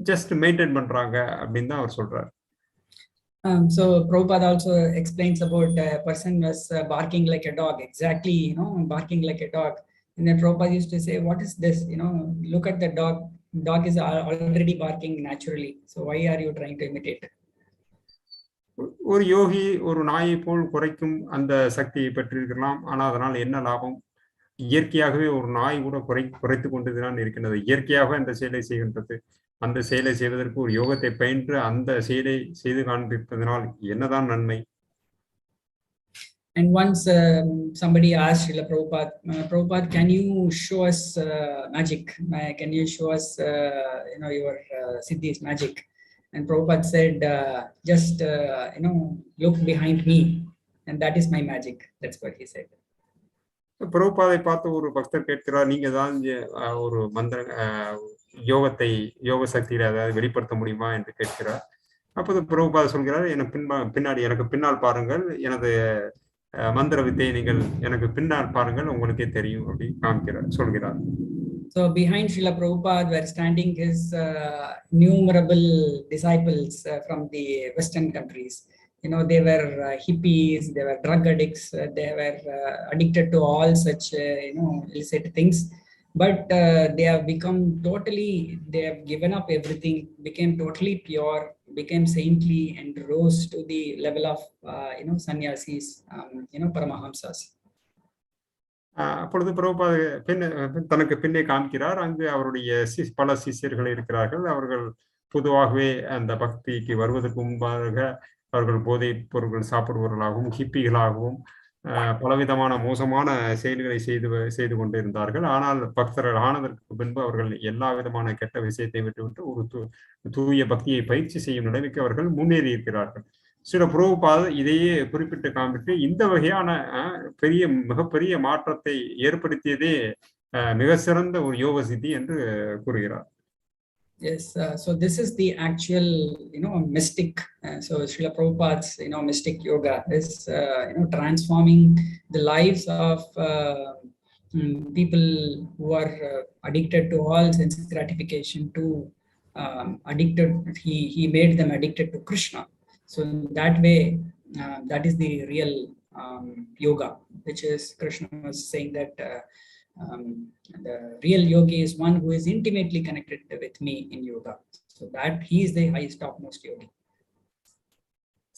ஜஸ்ட் மெயின்டைன் பண்றாங்க அப்படின்னு தான் அவர் சொல்றாரு. So Prabhupada also explains about a person was barking like a dog, exactly, barking like a dog. And then Prabhupada used to say, what is this? Look at the dog. Dog is already barking naturally. So why are you trying to imitate? ஒரு யோகி ஒரு நாயை போல் குறைக்கும் அந்த சக்தியை பெற்றிருக்கலாம். ஆனால் அதனால் என்ன லாபம்? இயற்கையாகவே ஒரு நாய் கூட குறைத்து கொண்டுதான் இருக்கின்றது. இயற்கையாக அந்த செயலை செய்கின்றது. அந்த செயலை செய்வதற்கு ஒரு யோகத்தை பயின்று அந்த செயலை செய்து காண்பிப்பதனால் என்னதான் நன்மை? And once somebody asked Srila Prabhupada, Prabhupada, can you show us magic? Can you show us your siddhis magic? And Prabhupada said, just look behind me, and that is my magic. That's what he said. பிரபுபாதை பார்த்து ஒரு பக்தர் கேட்கிறார், நீங்க தான் ஒரு மந்திர யோக சக்தியில அதாவது வெளிப்படுத்த முடியுமா என்று கேட்கிறார். அப்போது பிரபுபாதை சொல்கிறார், எனக்கு பின்னால் பாருங்கள், எனது மந்திர வித்தையை நீங்கள் எனக்கு பின்னால் பாருங்கள், உங்களுக்கே தெரியும் அப்படி சொல்கிறார். So behind Srila Prabhupada were standing his innumerable disciples from the Western countries. They were hippies, they were drug addicts, they were addicted to all such illicit things. But they have become they have given up everything, became totally pure, became saintly, and rose to the level of sannyasis, paramahamsas. அப்பொழுது பிரபுபாத தனக்கு பின்னே காண்கிறார். அங்கு அவருடைய பல சிஷ்யர்கள் இருக்கிறார்கள். அவர்கள் பொதுவாகவே அந்த பக்திக்கு வருவதற்கு முன்பாக அவர்கள் போதைப் பொருட்கள் சாப்பிடுபவர்களாகவும் ஹிப்பிகளாகவும் பலவிதமான மோசமான செயல்களை செய்து கொண்டிருந்தார்கள். ஆனால் பக்தர்கள் ஆனதற்கு பின்பு அவர்கள் எல்லா விதமான கெட்ட விஷயத்தை விட்டுவிட்டு ஒரு தூய பக்தியை பயிற்சி செய்யும் நிலைமைக்கு அவர்கள் முன்னேறி இருக்கிறார்கள். சில பிரபுபாத இதையே குறிப்பிட்டு காண்பித்து இந்த வகையான மிகப்பெரிய மாற்றத்தை ஏற்படுத்தியதே மிக சிறந்த ஒரு யோக சித்தி என்று கூறுகிறார். Yes, so this is the actual, mystic. So Srila Prabhupada's, mystic yoga is, transforming the lives of people who are addicted to all sense gratification to addicted. He made them addicted to Krishna. So that way, that is the real yoga, which is Krishna was saying that the real yogi is one who is intimately connected with me in yoga. So that he is the highest topmost yogi.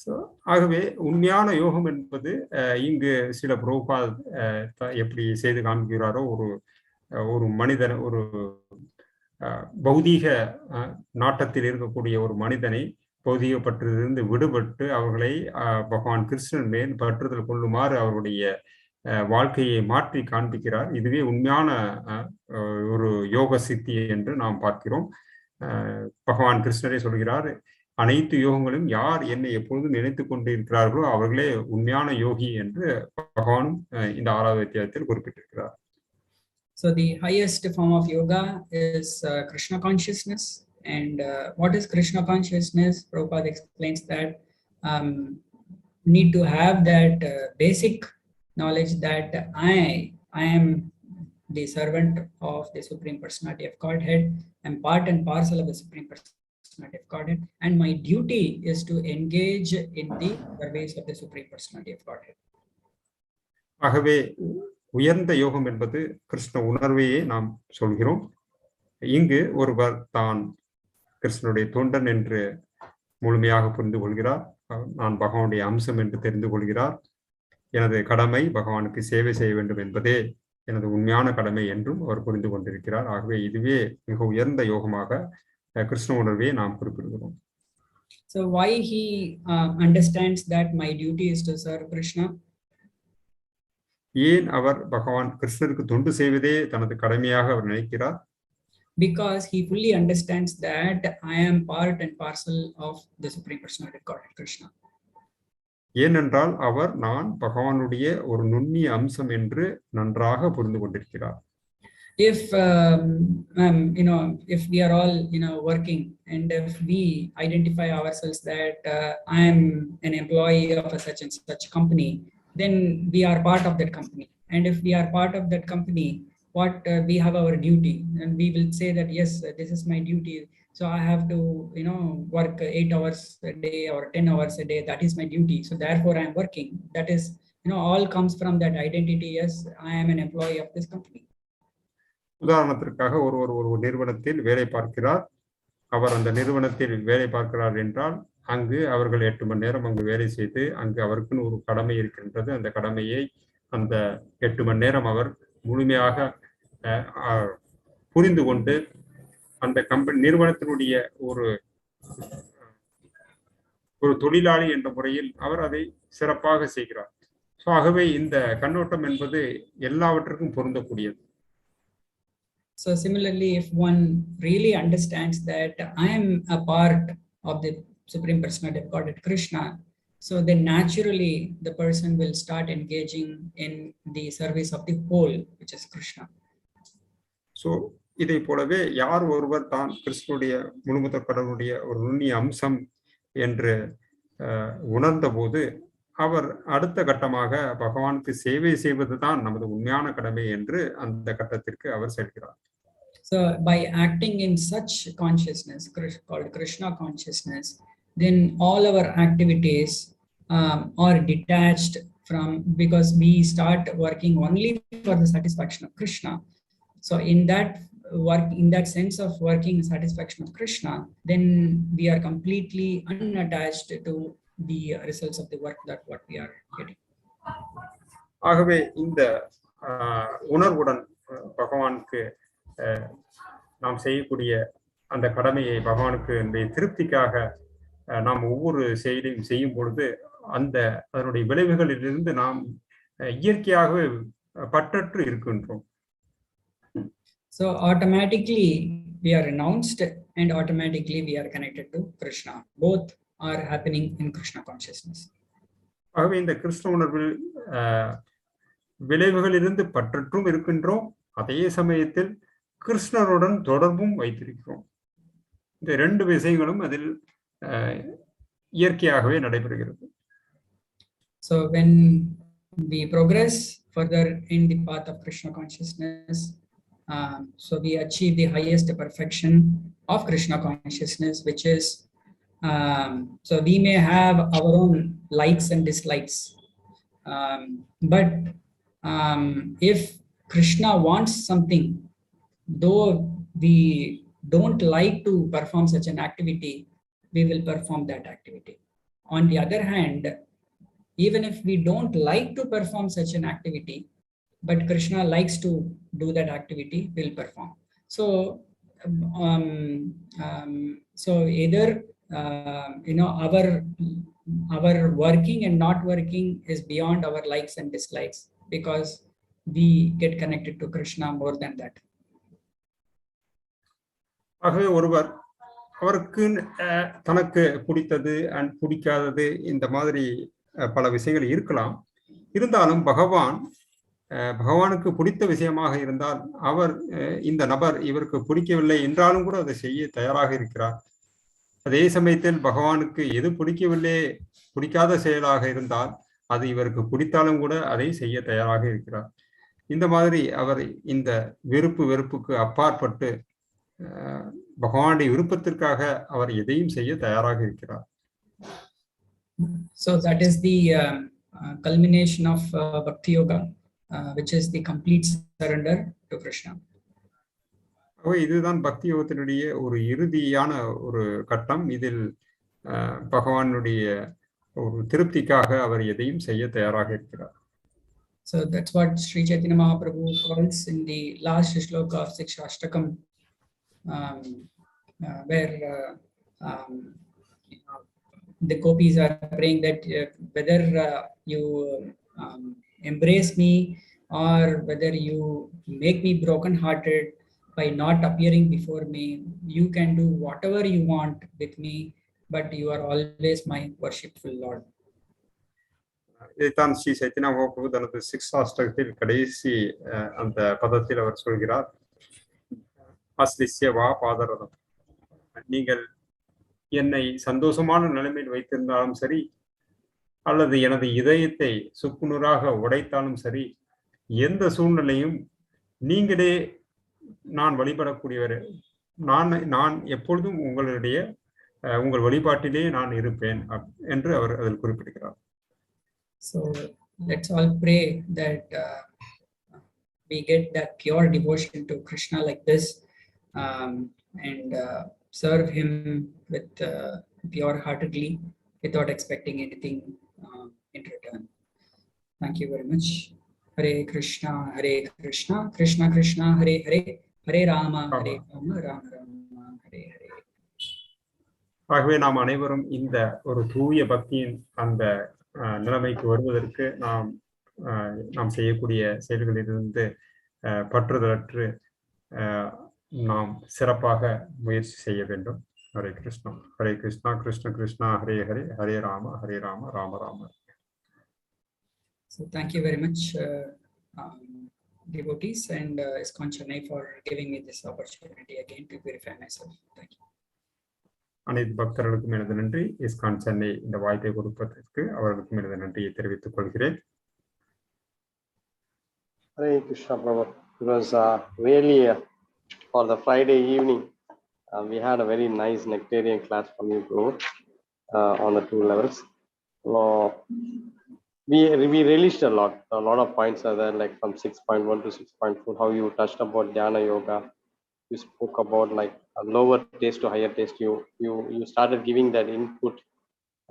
So ஆகவே உண்மையான யோகம் என்பது இங்கு சில பிரபுபாத் எப்படி செய்து காண்கிறாரோ ஒரு மனிதன் ஒரு பௌதீக நாட்டத்தில் இருக்கக்கூடிய ஒரு மனிதனை பௌதிக பற்றிலிருந்து விடுபட்டு அவர்களை பகவான் கிருஷ்ணன் மேல் பற்றுதல் கொள்ளுமாறு அவருடைய வாழ்க்கையை மாற்றி காண்பிக்கிறார். இதுவே உண்மையான ஒரு யோக சித்தி என்று நாம் பார்க்கிறோம். பகவான் கிருஷ்ணரே சொல்கிறார், அனைத்து யோகங்களும் யார் என்னை எப்பொழுதும் நினைத்து கொண்டு இருக்கிறார்களோ அவர்களே உண்மையான யோகி என்று பகவானும் இந்த 6வது அத்தியாயத்தில் குறிப்பிட்டிருக்கிறார். So the highest form of yoga is Krishna consciousness. And what is Krishna consciousness? Prabhupada explains that need to have that basic knowledge that I am the servant of the Supreme Personality of Godhead. I am part and parcel of the Supreme Personality of Godhead, and my duty is to engage in the service of the Supreme Personality of Godhead. ஆகவே உயர்ந்த யோகம் என்பது கிருஷ்ண உணர்வையே நாம் சொல்கிறோம். இங்கு ஒருவர் தான் கிருஷ்ணனுடைய தொண்டன் என்று முழுமையாக புரிந்து கொள்கிறார். நான் பகவானுடைய அம்சம் என்று தெரிந்து கொள்கிறார். எனது கடமை பகவானுக்கு சேவை செய்ய வேண்டும் என்பதே எனது உண்மையான கடமை என்றும் அவர் புரிந்து கொண்டிருக்கிறார். ஆகவே இதுவே மிக உயர்ந்த யோகமாக கிருஷ்ண உணர்வை நாம் குறிப்பிடுகிறோம். So why he understands that my duty is to serve Krishna? ஏன் அவர் பகவான் கிருஷ்ணருக்கு தொண்டு செய்வதே தனது கடமையாக அவர் நினைக்கிறார்? Because he fully understands that I am part and parcel of the Supreme Personality of Godhead, Krishna. ஏனென்றால் நான் பகவானுடைய ஒரு நுண்ணிய அம்சம் என்று நன்றாக புரிந்து கொண்டிருக்கிறார். if if we are all working, and if we identify ourselves that I am an employee of a such and such company, then we are part of that company. And if we are part of that company, what we have our duty, and we will say that yes, this is my duty, so I have to work 8 hours a day or 10 hours a day. That is my duty, so therefore I am working. That is all comes from that identity. Yes, I am an employee of this company. உதாரணத்திற்காக ஒரு நிறுவனத்தில் வேலை பார்க்கிறார். அவர் அந்த நிறுவனத்தில் வேலை பார்க்கிறார் என்றால் அங்கு அவர்கள் 8 மணி நேரம் அங்கு வேலை செய்து அங்கு அவருக்குன்னு ஒரு கடமை இருக்கின்றது. அந்த கடமையை அந்த 8 மணி நேரம் அவர் முழுமையாக புரிந்து கொண்டு அந்த நிறுவனத்தினுடைய ஒரு தொழிலாளி என்ற முறையில் அவர் அதை சிறப்பாக செய்கிறார். ஸோ ஆகவே இந்த கண்ணோட்டம் என்பது எல்லாவற்றுக்கும் பொருந்தக்கூடியது. So similarly, if one really understands that I am a part of the Supreme Personality of Godhead, Krishna, so then naturally the person will start engaging in the service of the whole, which is Krishna. So இதை போலவே யார் ஒருவர் தான் கிருஷ்ணனுடைய முழுமுதற் கடவுளுடைய ஒரு நுண்ணிய அம்சம் என்று உணர்ந்த போது அவர் அடுத்த கட்டமாக பகவானுக்கு சேவை செய்வதுதான் நமது உண்மையான கடமை என்று அந்த கட்டத்திற்கு அவர் செல்கிறார். So by acting in such consciousness called Krishna consciousness, then all our activities are detached from, because we start working only for the satisfaction of Krishna. So in that work, in that sense of working satisfaction of Krishna, then we are completely unattached to the results of the work that what we are getting. ஆகவே இந்த உணர்வுடன் பகவானுக்கு நாம் செய்யக்கூடிய அந்த கடமையை பகவானுக்கு திருப்திக்காக நாம் ஒவ்வொரு செயலையும் செய்யும் பொழுது அதனுடைய விளைவுகளிலிருந்து நாம் இயற்கையாகவே பற்றற்று இருக்கின்றோம். So automatically we are renounced and automatically we are connected to Krishna. Both are happening in Krishna consciousness. ஆகவே இந்த கிருஷ்ண உணர்வில் விளைவுகளிலிருந்து பற்றற்றும் இருக்கின்றோம், அதே சமயத்தில் கிருஷ்ணருடன் தொடர்பும் வைத்திருக்கிறோம். இந்த ரெண்டு விஷயங்களும் அதில் இயற்கையாகவே நடைபெறுகிறது. So when we progress further in the path of Krishna consciousness, so we achieve the highest perfection of Krishna consciousness, which is so we may have our own likes and dislikes, but if Krishna wants something, though we don't like to perform such an activity, we will perform that activity. On the other hand, even if we don't like to perform such an activity, but Krishna likes to do that activity, we'll perform. So so either our working and not working is beyond our likes and dislikes, because we get connected to Krishna more than that. ஆகவே ஒருவர் அவருக்கு தனக்கு பிடித்தது and பிடிக்காதது இந்த மாதிரி பல விஷயங்கள் இருக்கலாம். இருந்தாலும் பகவானுக்கு பிடித்த விஷயமாக இருந்தால் அவர் இந்த நபர் இவருக்கு பிடிக்கவில்லை என்றாலும் கூட அதை செய்ய தயாராக இருக்கிறார். அதே சமயத்தில் பகவானுக்கு எது பிடிக்காத செயலாக இருந்தால் அது இவருக்கு பிடித்தாலும் கூட அதை செய்ய தயாராக இருக்கிறார். இந்த மாதிரி அவர் இந்த வெறுப்புக்கு அப்பாற்பட்டு பகவானுடைய விருப்பத்திற்காக அவர் எதையும் செய்ய தயாராக இருக்கிறார். So that is the culmination of bhakti-yoga, which is the complete surrender to Krishna. இதுதான் பக்தி யோகத்தினுடைய ஒரு இறுதியான ஒரு கட்டம். இதில் பகவானுடைய ஒரு திருப்திக்காக அவர் எதையும் செய்ய தயாராக இருக்கிறார். So that's what Sri Chaitanya Mahaprabhu calls in the last shloka of Sikshashtakam, where the gopis are praying that whether you embrace me or whether you make me broken-hearted by not appearing before me, you can do whatever you want with me, but you are always my worshipful Lord. இதைத்தான் ஸ்ரீ சைத்தன்ய மகாபிரபு தனது சிக்ஷாஷ்டகத்தில் கடைசி அந்த பதத்தில் அவர் சொல்கிறார். அஸ்லிஸ்ய வா பாதரதம். நீங்கள் என்னை சந்தோஷமான நிலைமையில் வைத்திருந்தாலும் சரி, அல்லது எனது இதயத்தை சுக்குநூறாக உடைத்தாலும் சரி, எந்த சூழ்நிலையும் நீங்களே நான் வழிபடக்கூடியவர், நான் எப்பொழுதும் உங்கள் வழிபாட்டிலே நான் இருப்பேன் என்று அவர் அதில் குறிப்பிடுகிறார். So let's all pray that we get that pure devotion to Krishna like this, and serve him with pure-heartedly without expecting anything in return. Thank you very much. Hare Krishna, Krishna Krishna, Hare Hare, Hare Rama, Hare Rama, Rama Rama, Hare Hare. ஆகவே நாம் அனைவரும் இந்த ஒரு தூய பக்தியின் அந்த நிலைமைக்கு வருவதற்கு நாம் செய்யக்கூடிய செயல்களிலிருந்து பற்றுதலற்று நாம் சிறப்பாக முயற்சி செய்ய வேண்டும். Hare Krishna, Krishna Krishna, Hare Hare, Hare Rama, Rama Rama. So thank you very much, devotees and ISKCON Chennai, for giving me this opportunity again to purify myself. Thank you. அனைத்து பக்தர்களுக்கும் எனது நன்றி. இஸ்கான் சென்னை இந்த வாய்ப்பை கொடுப்பதற்கு அவர்களுக்கும் எனது நன்றியை தெரிவித்துக் கொள்கிறேன். Hare Krishna, Prabhu. It was really for the Friday evening. We had a very nice nectarian class from you, Prabhu, on the 2 levels. We relished a lot of points are there, like from 6.1 to 6.4, how you touched about dhyāna-yoga. You spoke about like a lower taste to higher taste. You started giving that input,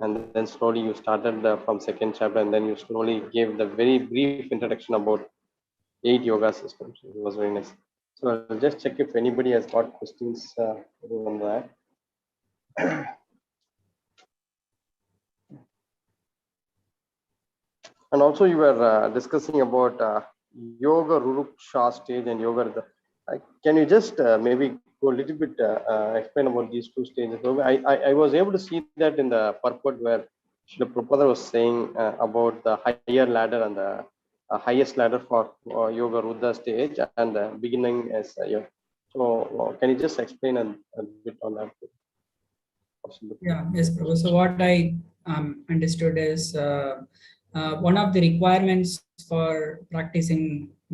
and then slowly you started from 2nd chapter, and then you slowly gave the very brief introduction about 8 yoga systems. It was very nice. So I'll just check if anybody has got questions on that. And also you were discussing about yogārurukṣa stage and yogārūḍha. Can you just maybe go a little bit explain about these 2 stages? I was able to see that in the purport where Srila Prabhupada was saying about the higher ladder and the highest ladder for yogārūḍha stage and the beginning as so can you just explain a bit on that? Yeah, yes, Prabhu. So what I understood is one of the requirements for practicing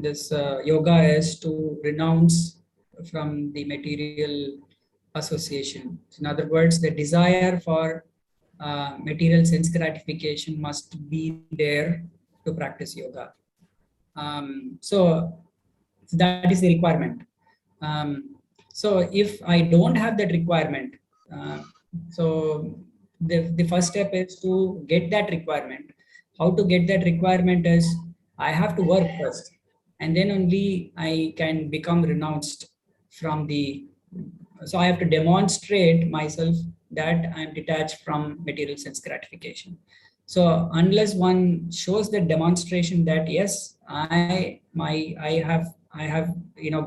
this yoga is to renounce from the material association. In other words, the desire for material sense gratification must be there to practice yoga. So that is the requirement. So if I don't have that requirement, so the first step is to get that requirement. How to get that requirement is I have to work first, and then only I can become renounced from the. So I have to demonstrate myself that I am detached from material sense gratification. So unless one shows the demonstration that yes, I have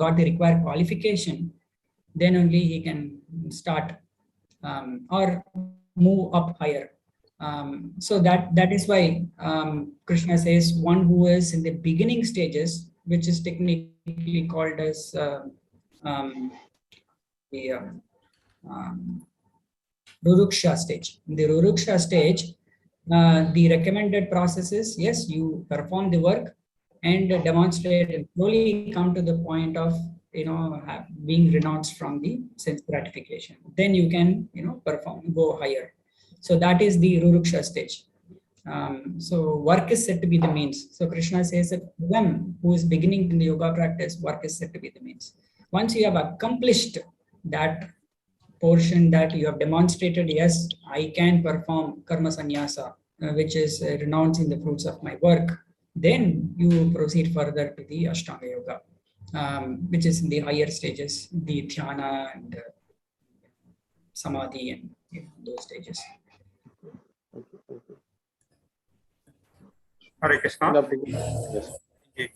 got the required qualification, then only he can start or move up higher. So that is why Krishna says one who is in the beginning stages, which is technically called as the ārurukṣa stage. In the ārurukṣa stage, the recommended process is yes, you perform the work and demonstrate and slowly come to the point of being renounced from the sense gratification. Then you can go higher. So that is the ārurukṣa stage. So work is said to be the means. So Krishna says that them who is beginning in the yoga practice, work is said to be the means. Once you have accomplished that portion, that you have demonstrated, yes, I can perform karma sannyasa, which is renouncing the fruits of my work, then you proceed further to the astanga yoga, which is in the higher stages, the dhyana and samadhi and those stages. Hare Krishna.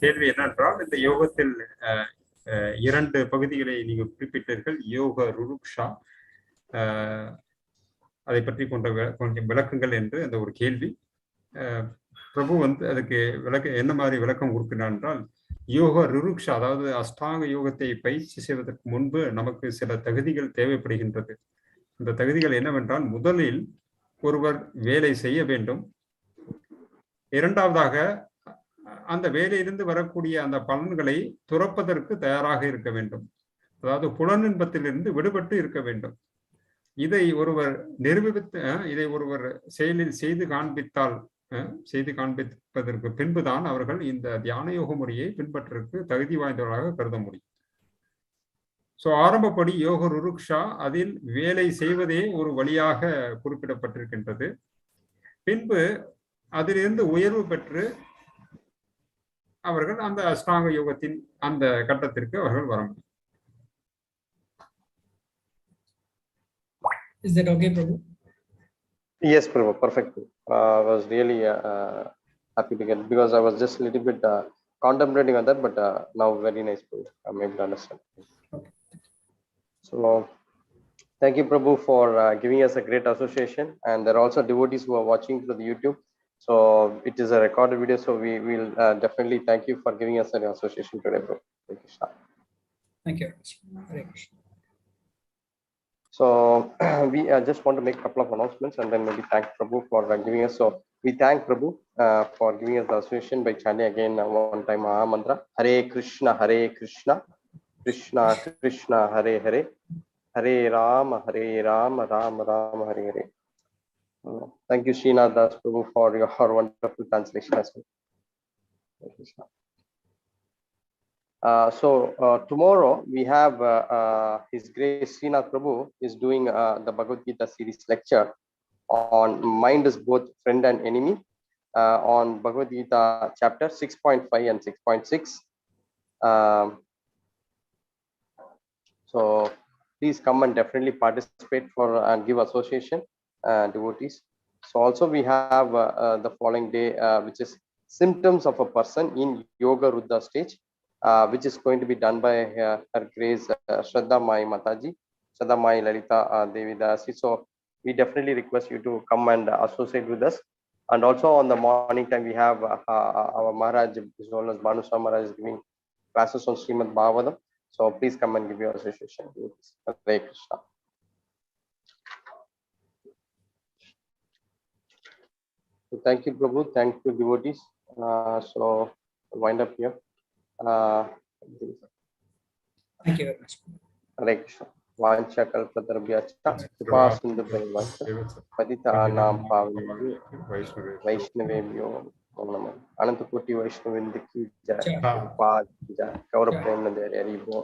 கேள்வி என்னென்றால், இந்த யோகத்தில் 2 பகுதிகளை நீங்கள் குறிப்பிட்டீர்கள், யோகārurukṣa, அதை பற்றி கொஞ்சம் விளக்குங்கள் என்று அந்த ஒரு கேள்வி. பிரபு அதுக்கு என்ன மாதிரி விளக்கம் கொடுக்கிறார் என்றால், யோகருருக்ஷ அதாவது அஷ்டாங்க யோகத்தை பயிற்சி செய்வதற்கு முன்பு நமக்கு சில தகுதிகள் தேவைப்படுகின்றது. இந்த தகுதிகள் என்னவென்றால், முதலில் ஒருவர் வேலை செய்ய வேண்டும். இரண்டாவதாக அந்த வேலையிலிருந்து வரக்கூடிய அந்த பலன்களை துறப்பதற்கு தயாராக இருக்க வேண்டும். அதாவது புலனின்பத்திலிருந்து விடுபட்டு இருக்க வேண்டும். இதை ஒருவர் இதை ஒருவர் செயலில் செய்து காண்பிப்பதற்கு பின்புதான் அவர்கள் இந்த தியான யோக முறையை பின்பற்றுவதற்கு தகுதி வாய்ந்தவர்களாக கருத முடியும். ஆரம்பப்படி யோகருருக்ஷா, அதில் வேலை செய்வதே ஒரு வழியாக குறிப்பிடப்பட்டிருக்கின்றது. பின்பு அதிலிருந்து உயர்வு பெற்று அவர்கள் அந்த அஷ்டாங்க யோகத்தின் அந்த கட்டத்திற்கு அவர்கள் வர முடியும். Is that okay, Prabhu? Yes, Prabhu, perfect. I was really happy to get, because I was just a little bit contemplating on that, but now very nice, Prabhu. I'm able to understand. Okay. So thank you, Prabhu, for giving us a great association. And there are also devotees who are watching through the YouTube. So it is a recorded video. So we will definitely thank you for giving us an association today, Prabhu. Thank you, Shah. Thank you. Hare Krishna. So we just want to make a couple of announcements and then maybe thank Prabhu for giving us. So we thank Prabhu for giving us the association by chanting again one time Maha Mantra. Hare Krishna, Krishna Krishna, Hare Hare, Hare Rama, Rama Rama, Hare Hare. Thank you, Srinath Das Prabhu, for your wonderful translation as well. Thank you, Shah. So tomorrow we have His Grace Srinath Prabhu is doing the Bhagavad Gita series lecture on mind is both friend and enemy on Bhagavad Gita chapter 6.5 and 6.6. So please come and definitely participate for and give association devotees. So also we have the following day, which is symptoms of a person in yogārūḍha stage, which is going to be done by Her Grace Shraddha Mai Mataji, Shraddha Mai Lalita Devi Dasi. So we definitely request you to come and associate with us. And also on the morning time we have our Maharaj, as well as Bhanuswami Maharaj, is giving classes on Srimad Bhagavatam. So please come and give your association. Hare Krishna. So thank you, Prabhu. Thank you, devotees. So wind up here. Thank you very much. Hare Krishna. Vancha kalpatarubhyascha upasindubhayavascha patitanam pavanebhyo vaishnavebhyo namo. Ananta koti vaishnavindaki jai. Pad jai. Kaura prema dere haribo.